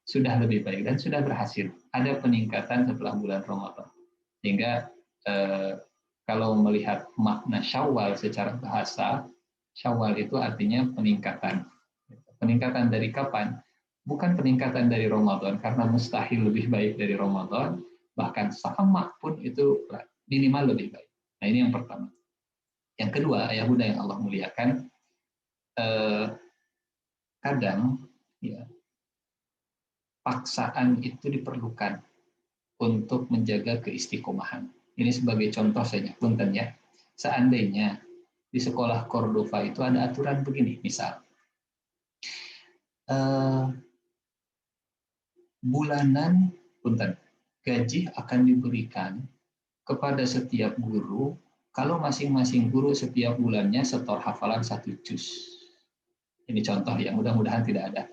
sudah lebih baik dan sudah berhasil. Ada peningkatan setelah bulan Ramadan. Sehingga kalau melihat makna Syawal secara bahasa, Syawal itu artinya peningkatan. Peningkatan dari kapan? Bukan peningkatan dari Ramadan, karena mustahil lebih baik dari Ramadan, bahkan sama pun itu minimal lebih baik. Nah ini yang pertama. Yang kedua, ayah bunda yang Allah muliakan, kadang ya, paksaan itu diperlukan untuk menjaga keistiqomahan. Ini sebagai contoh saja, punten ya. Seandainya di sekolah Cordova itu ada aturan begini, misal bulanan, punten, gaji akan diberikan kepada setiap guru kalau masing-masing guru setiap bulannya setor hafalan 1 juz. Ini contoh ya, mudah-mudahan tidak ada.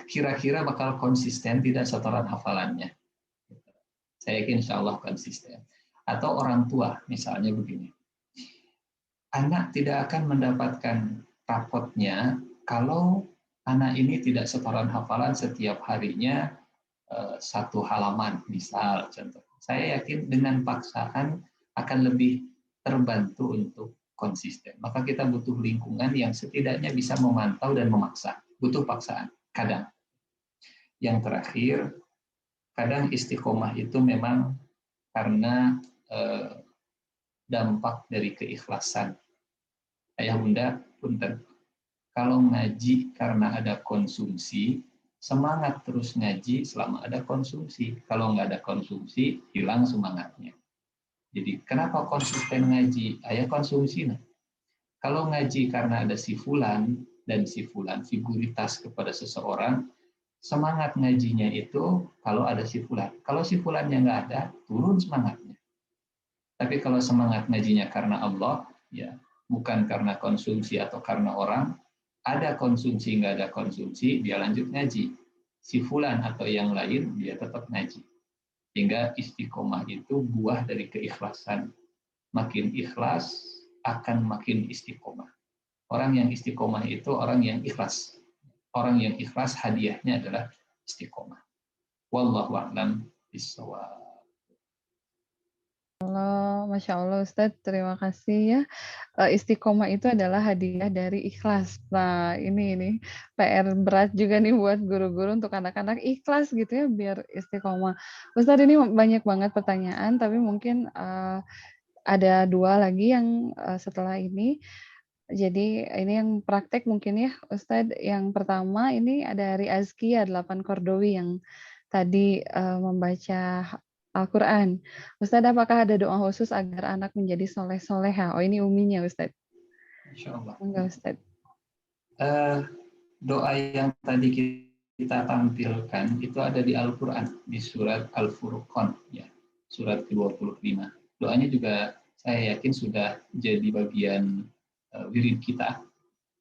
Kira-kira bakal konsisten tidak setoran hafalannya? Saya yakin insya Allah konsisten. Atau orang tua, misalnya begini. Anak tidak akan mendapatkan rapotnya kalau anak ini tidak setoran hafalan setiap harinya 1 halaman, misal contoh. Saya yakin dengan paksaan akan lebih terbantu untuk konsisten. Maka kita butuh lingkungan yang setidaknya bisa memantau dan memaksa. Butuh paksaan, kadang. Yang terakhir, kadang istiqomah itu memang karena dampak dari keikhlasan. Ayah bunda, punten. Kalau ngaji karena ada konsumsi, semangat terus ngaji selama ada konsumsi. Kalau nggak ada konsumsi, hilang semangatnya. Jadi kenapa konsisten ngaji? Ayah konsumsi. Nah. Kalau ngaji karena ada si fulan dan si fulan, figuritas kepada seseorang, semangat ngajinya itu kalau ada si fulan. Kalau si fulannya nggak ada, turun semangatnya. Tapi kalau semangat ngajinya karena Allah, ya bukan karena konsumsi atau karena orang, ada konsumsi nggak ada konsumsi, dia lanjut ngaji. Si fulan atau yang lain, dia tetap ngaji. Hingga istiqomah itu buah dari keikhlasan. Makin ikhlas, akan makin istiqomah. Orang yang istiqomah itu orang yang ikhlas. Orang yang ikhlas hadiahnya adalah istiqomah. Wallahu a'lam bishawab. Masya Allah Ustadz, terima kasih ya. Istiqomah itu adalah hadiah dari ikhlas. Nah ini PR berat juga nih buat guru-guru untuk anak-anak ikhlas gitu ya biar istiqomah. Ustadz ini banyak banget pertanyaan, tapi mungkin ada 2 lagi yang setelah ini. Jadi ini yang praktek mungkin ya Ustadz. Yang pertama ini ada dari Azkia 8 Kordowi yang tadi membaca Al-Quran. Ustadz, apakah ada doa khusus agar anak menjadi soleh-soleha? Oh ini uminya Ustadz. Insya Allah. Enggak Ustadz. Doa yang tadi kita tampilkan itu ada di Al-Quran, di surat Al-Furqan, ya, surat ke-25. Doanya juga saya yakin sudah jadi bagian wirid kita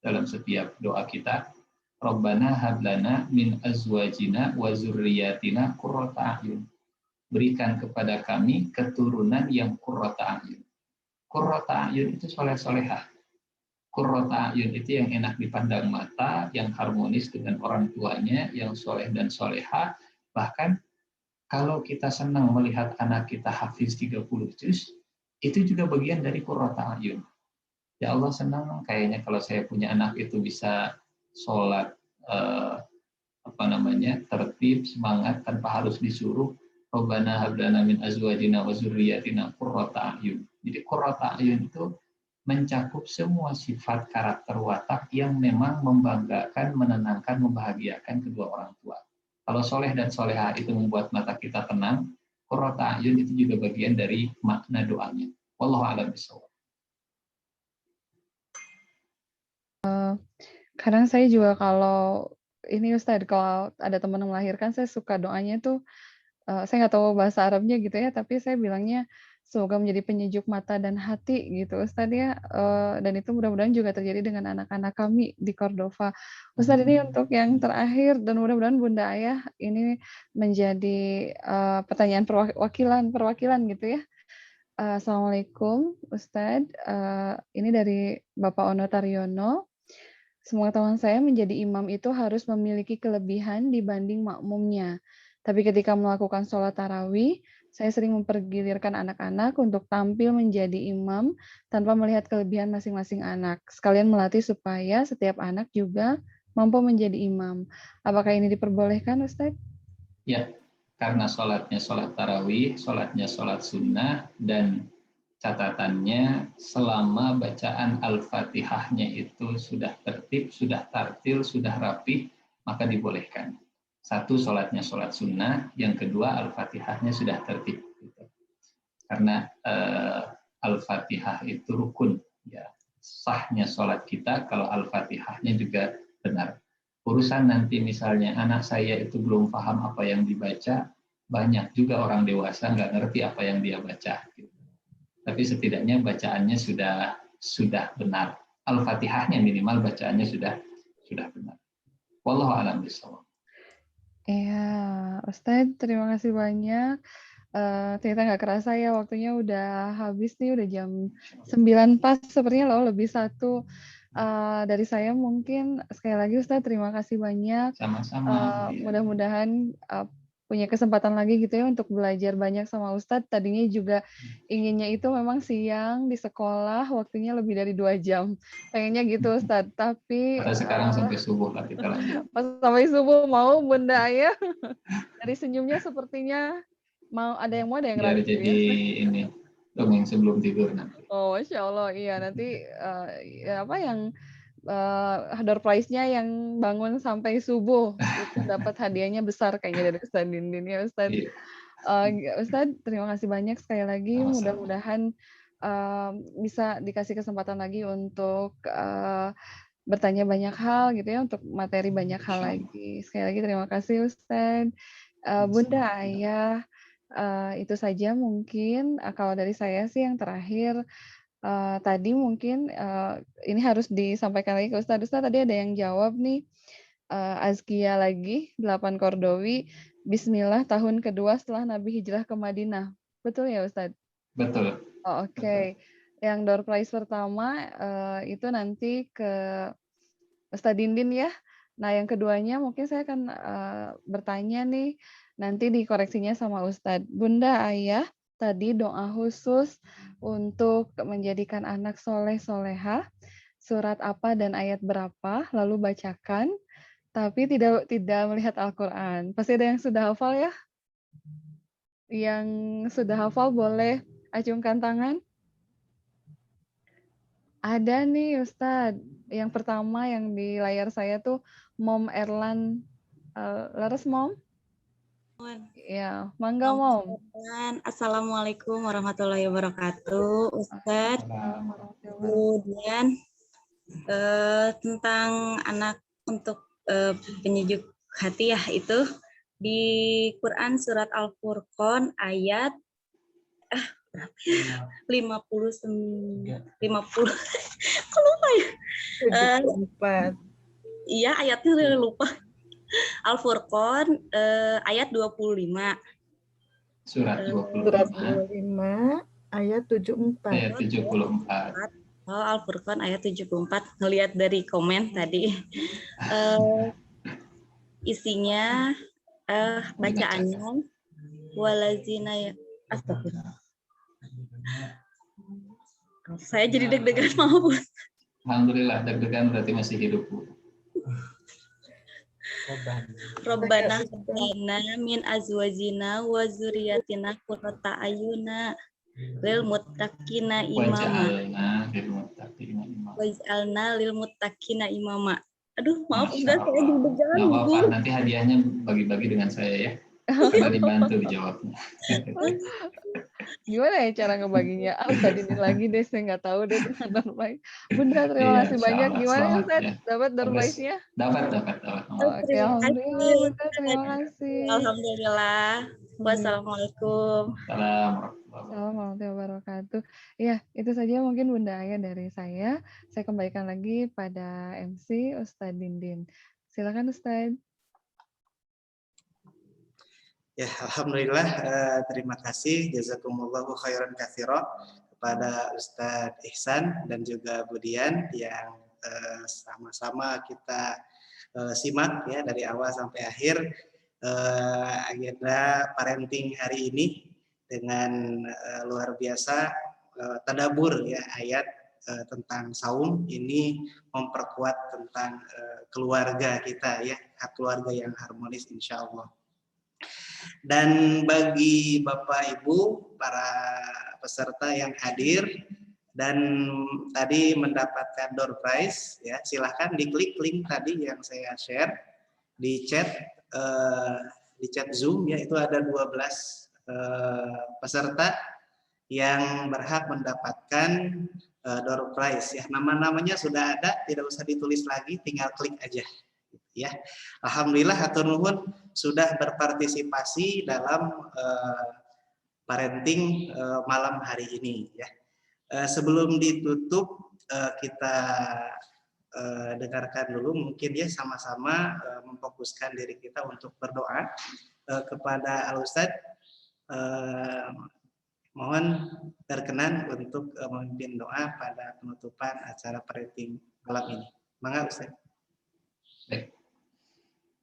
dalam setiap doa kita. Rabbana hablana min azwajina wa zurriyatina qurrata a'yun. Berikan kepada kami keturunan yang qurrata a'yun. Qurrata a'yun itu soleh-solehah. Qurrata a'yun itu yang enak dipandang mata, yang harmonis dengan orang tuanya, yang soleh dan solehah. Bahkan kalau kita senang melihat anak kita hafiz 30 juz, itu juga bagian dari qurrata a'yun. Ya Allah senang kayaknya kalau saya punya anak itu bisa sholat tertib, semangat tanpa harus disuruh. Rabbana hablana min azwajina wa zurriyatina qurrata a'yun. Jadi qurrata a'yun itu mencakup semua sifat karakter watak yang memang membanggakan, menenangkan, membahagiakan kedua orang tua. Kalau soleh dan soleha itu membuat mata kita tenang, qurrata a'yun itu juga bagian dari makna doanya. Wallahu a'lam bishawab. Kadang saya juga kalau ini Ustadz, kalau ada teman yang melahirkan, saya suka doanya tuh, saya nggak tahu bahasa Arabnya gitu ya, tapi saya bilangnya semoga menjadi penyejuk mata dan hati gitu Ustadz ya, dan itu mudah-mudahan juga terjadi dengan anak-anak kami di Cordova. Ustadz ini untuk yang terakhir, dan mudah-mudahan Bunda Ayah ini menjadi pertanyaan perwakilan gitu ya. Assalamualaikum Ustadz, ini dari Bapak Ono Taryono. Sepengetahuan saya menjadi imam itu harus memiliki kelebihan dibanding makmumnya. Tapi ketika melakukan sholat tarawih, saya sering mempergilirkan anak-anak untuk tampil menjadi imam tanpa melihat kelebihan masing-masing anak. Sekalian melatih supaya setiap anak juga mampu menjadi imam. Apakah ini diperbolehkan, Ustadz? Ya, karena sholatnya sholat tarawih, sholatnya sholat sunnah, dan catatannya selama bacaan Al-Fatihahnya itu sudah tertib, sudah tartil, sudah rapih, maka dibolehkan. 1, sholatnya sholat sunnah, yang kedua Al-Fatihahnya sudah tertib. Karena Al-Fatihah itu rukun, ya. Sahnya sholat kita kalau Al-Fatihahnya juga benar. Urusan nanti misalnya anak saya itu belum paham apa yang dibaca, banyak juga orang dewasa nggak ngerti apa yang dia baca. Tapi setidaknya bacaannya sudah benar. Al-Fatihahnya minimal bacaannya sudah benar. Wallahu a'lam bishawab. Iya, Ustadz, terima kasih banyak. Ternyata nggak kerasa ya waktunya udah habis nih, udah jam 9 pas sepertinya loh, lebih 1. Dari saya mungkin sekali lagi Ustadz terima kasih banyak. Sama-sama. Mudah-mudahan punya kesempatan lagi gitu ya untuk belajar banyak sama Ustadz. Tadinya juga inginnya itu memang siang di sekolah, waktunya lebih dari 2 jam. Pengennya gitu Ustadz, tapi Atau sekarang sampai subuh lah kita lanjut. pas sampai subuh mau Bunda Ayah. Dari senyumnya sepertinya mau ada yang Biar ragu jadi ya. ini dongeng sebelum tidur nanti. Oh, Masya Allah, iya nanti ya apa yang door prize-nya yang bangun sampai subuh itu dapat hadiahnya besar kayaknya dari Ustadz Dindin ya Ustadz. Iya, Ustadz, terima kasih banyak sekali lagi. sama-sama. Mudah-mudahan bisa dikasih kesempatan lagi untuk bertanya banyak hal gitu ya, untuk materi banyak hal lagi. Sekali lagi terima kasih Ustadz. Bunda, Ayah, itu saja mungkin. Kalau dari saya sih yang terakhir, tadi mungkin ini harus disampaikan lagi ke Ustadz. Ustadz tadi ada yang jawab nih, Azkia lagi, 8 Kordowi, Bismillah tahun kedua setelah Nabi hijrah ke Madinah. Betul ya Ustadz? Betul. Oh, oke. Yang door prize pertama itu nanti ke Ustadz Dindin ya. Nah yang keduanya mungkin saya akan bertanya nih, nanti dikoreksinya sama Ustadz. Bunda, Ayah, tadi doa khusus untuk menjadikan anak soleh solehah, surat apa dan ayat berapa, lalu bacakan, tapi tidak melihat Al-Quran. Pasti ada yang sudah hafal ya? Yang sudah hafal boleh acungkan tangan. Ada nih Ustadz. Yang pertama yang di layar saya tuh Mom Erlan. Laras Mom? Ya, mangga Mom. Assalamualaikum warahmatullahi wabarakatuh, Ustadz. Kemudian tentang anak untuk penyejuk hati ya, itu di Quran surat Al-Furqan ayat 50 kok lupa ya? 74. Iya, ayatnya lupa. Al-Furqan ayat 25. Surat 25. Surat 25 ayat 74. Ayat 74. Oh, Al-Furqan ayat 74. Ngelihat dari komen tadi. Isinya bacaannya walazina ya astagfirullah. Saya jadi deg-degan, maaf. Alhamdulillah, deg-degan berarti masih hidup, Bu. Rabbana hablana min azwajina wa dzurriyyatina qurrata ayuna lil muttaqina imama. Waj'alna lil muttaqina imama. Aduh, maaf udah saya deg-degan. Nggak apa-apa, nanti hadiahnya bagi-bagi dengan saya ya. Karena dibantu dijawabnya. Gimana ya cara ngebaginya? Tadi ini lagi deh, saya nggak tahu deh dengan door prize. Bunda, terima kasih banyak. Gimana Ustaz? Ya. Dapat door prize-nya? Dapat. Oke, alhamdulillah Bunda, terima kasih. Alhamdulillah. Wassalamualaikum. Assalamualaikum warahmatullahi wabarakatuh. Ya, itu saja mungkin Bunda Ayah dari saya. Saya kembalikan lagi pada MC Ustadz Dindin. Silakan Ustadz. Ya, alhamdulillah, terima kasih jazakumullahu khairan katsira kepada Ustadz Ihsan dan juga Budian yang sama-sama kita simak ya dari awal sampai akhir agenda parenting hari ini dengan luar biasa tadabbur ya ayat tentang saum ini memperkuat tentang keluarga kita ya, keluarga yang harmonis insya Allah. Dan bagi Bapak Ibu para peserta yang hadir dan tadi mendapatkan door prize ya, silahkan diklik link tadi yang saya share di chat Zoom ya, itu ada 12 peserta yang berhak mendapatkan door prize ya. Nama-namanya sudah ada, tidak usah ditulis lagi, tinggal klik aja ya. Alhamdulillah hatur nuhun sudah berpartisipasi dalam parenting malam hari ini ya. Sebelum ditutup kita dengarkan dulu mungkin ya sama-sama memfokuskan diri kita untuk berdoa kepada Al-Ustadz. Mohon berkenan untuk memimpin doa pada penutupan acara parenting malam ini. Mangga Ustadz. Baik.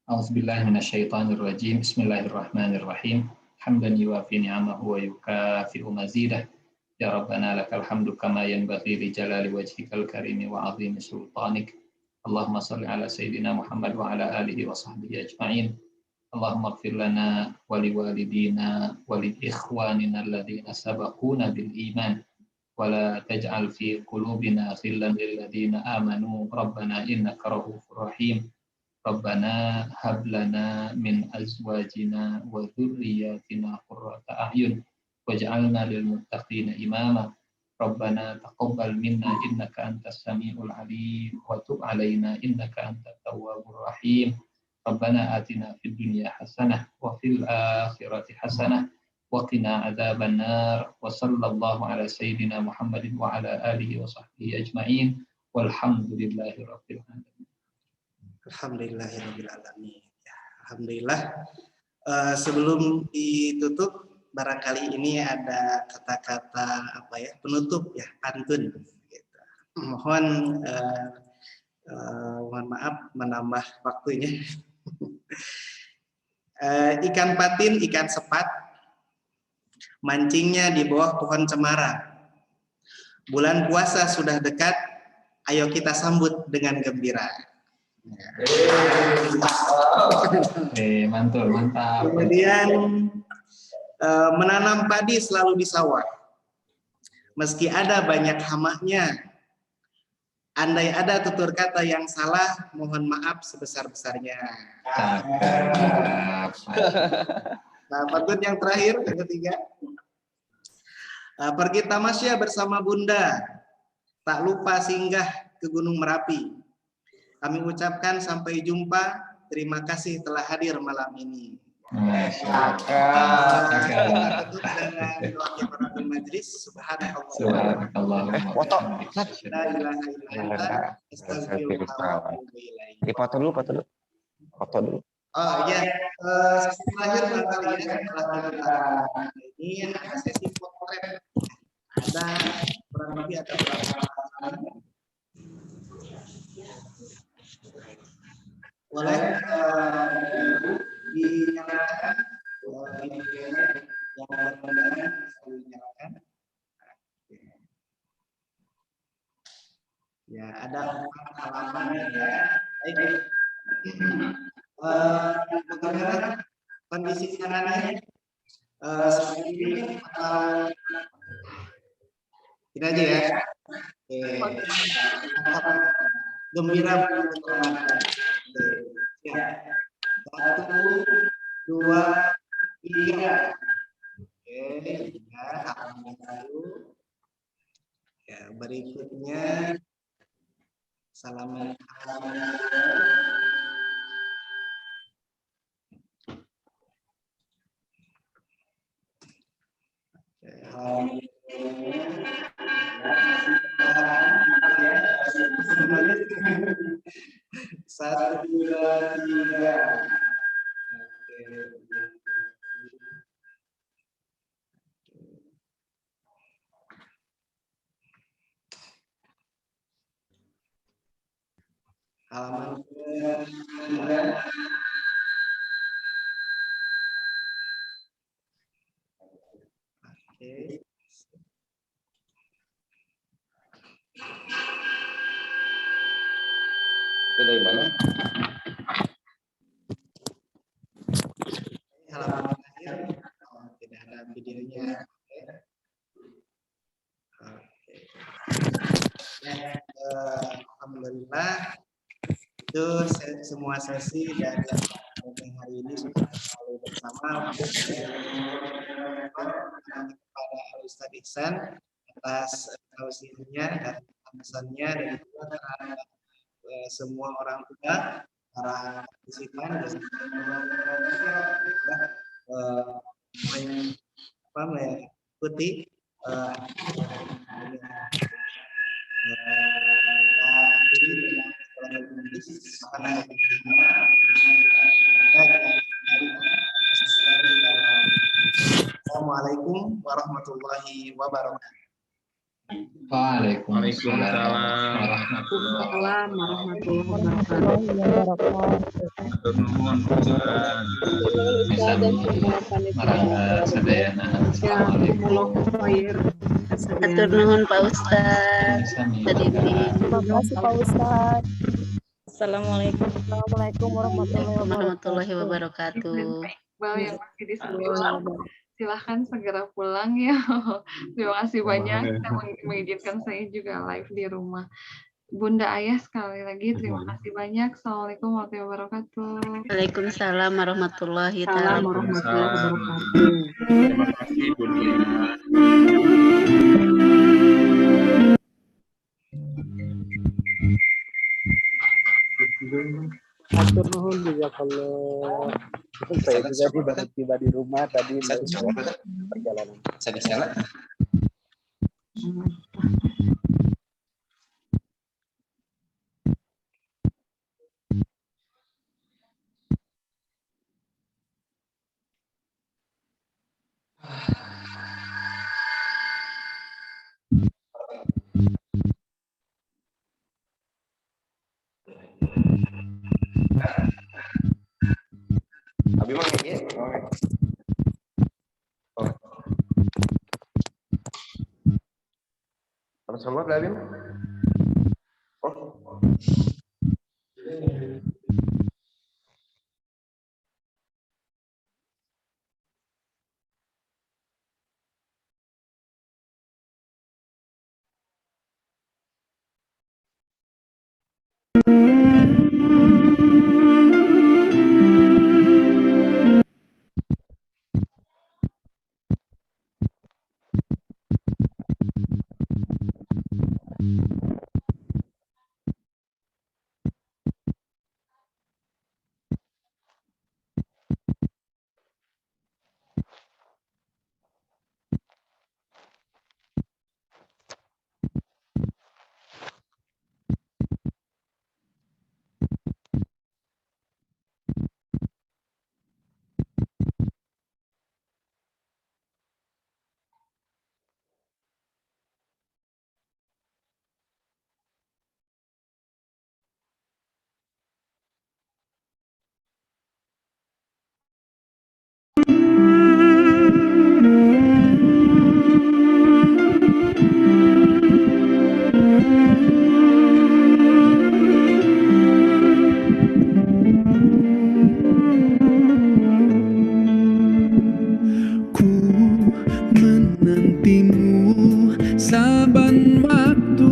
A'udzubillahi minasyaitonirrajim. Bismillahirrahmanirrahim. Hamdan yuwafi ni'amahu wa yukafi'u mazidah. Ya Rabbana lakal hamdu kama yanbaghi li jalali wajhikal karimi wa 'azimi sultanik. Allahumma shalli ala sayyidina Muhammad wa ala alihi wa sahbihi ajma'in. Allahumma ighfir lana wa liwalidina wa li ikhwanina alladhina sabaquna bil iman wa la taj'al fi qulubina ghillan lil ladzina amanu rabbana innaka ra'ufur rahim. Rabbana hab lana min azwajina wa dhurriyyatina qurrata a'yun waj'alna lil muttaqina imama. Rabbana taqabbal minna innaka antas samiul alim wa tub alaina innaka antat tawwabur rahim. Rabbana atina fid dunya hasanah wa fil akhirati hasanah wa qina adzaban nar. Wa sallallahu ala sayyidina Muhammadin wa ala alihi wa sahbihi ajma'in. Walhamdulillahi rabbil alamin. Alhamdulillahirabbil alamin. Ya, alhamdulillah. Sebelum ditutup, barangkali ini ada kata-kata penutup ya, pantun. Gitu. Mohon maaf menambah waktunya. Ikan patin, ikan sepat, mancingnya di bawah pohon cemara. Bulan puasa sudah dekat, ayo kita sambut dengan gembira. Mantul, mantap. Kemudian menanam padi selalu di sawah. Meski ada banyak hamanya, andai ada tutur kata yang salah, mohon maaf sebesar-besarnya. Nah, pantun yang terakhir, yang ketiga. Pergi tamasya bersama Bunda, tak lupa singgah ke Gunung Merapi. Kami ucapkan sampai jumpa. Terima kasih telah hadir malam ini. Foto dulu. Oh iya, sesi terakhir barangkali ya, setelah kita ini ada sesi potret. Ada kurang lebih ada berapa? Boleh dinyalakan videonya yang berpandangan dinyalakan. Ya, ada 4 halaman ya. Baik. Bagaimana kondisi tangannya? Seperti ini atau ini aja ya. Gembira untuk ya. 1, 2, 3. Oke, ya, alhamdulillah. Ya, berikutnya salaman. Satu, dua, tiga. Halaman kedua. Oke. Itu dari mana? Halaman terakhir. Tidak ada videonya. Oke. Ya, alhamdulillah itu semua sesi dari hari ini sudah selalu bersama kepada Ustaz Ihsan atas tausiahnya dan pesannya dan juga terhadap semua orang tua, para partisipan dan mengikuti Assalamualaikum warahmatullahi wabarakatuh. Waalaikumsalam warahmatullahi Atur nuhun Ustaz. Atur nuhun Pak Ustaz. Terima kasih Pak Ustaz. Assalamualaikum warahmatullahi wabarakatuh. Iqbal yang masih di sekolah, silahkan segera pulang ya. Terima kasih banyak yang mengizinkan saya juga live di rumah. Bunda Ayah sekali lagi terima kasih banyak. Assalamualaikum warahmatullahi wabarakatuh. Waalaikumsalam warahmatullahi wabarakatuh. Terima kasih Bunda. Atur nuhun juga kalau saya juga baru tiba di rumah tadi perjalanan. Saya di sana. Abi mah ya. Oh. Harus sama Abi mah. Oh. Saban waktu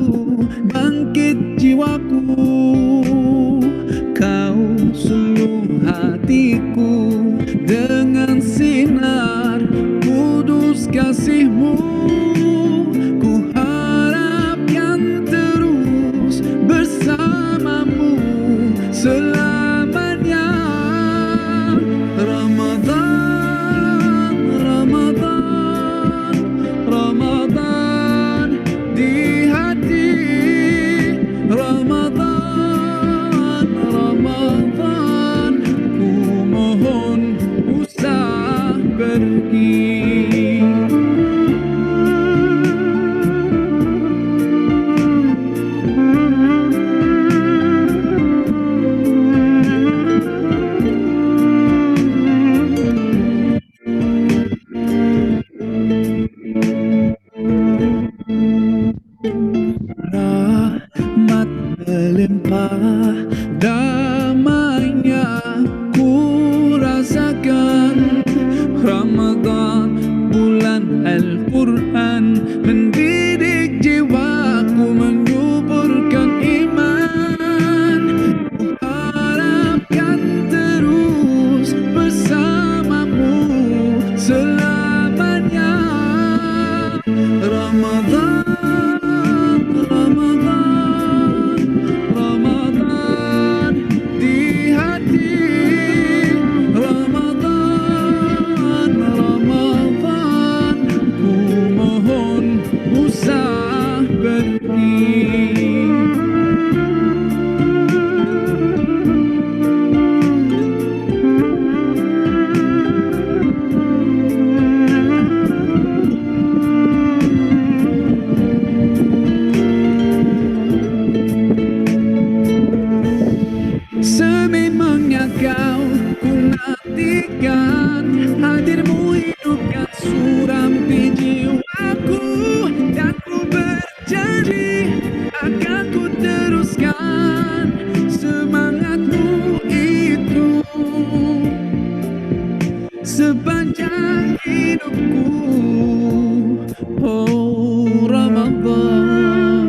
bangkit jiwaku, kau suluh hatiku dengan sinar kudus kasih-Mu. Ku harapkan terus bersamamu selamanya. Ramadan, Ramadan, Ramadan di hati, Ramadan, Ramadan, ku mohon usah pergi. Rahmat melimpah, damainya ku rasakan. Ramadan, bulan Al-Quran, mendidik jiwaku, menyuburkan iman. Ku harapkan terus bersamamu selamanya. Ramadan, Ramadan, Ramadan di hati, Ramadan, Ramadan. berikan, hadirmu hidupkan suram di jiwaku, dan ku berjanji akan ku teruskan semangatmu itu sepanjang hidupku. Oh Ramadan,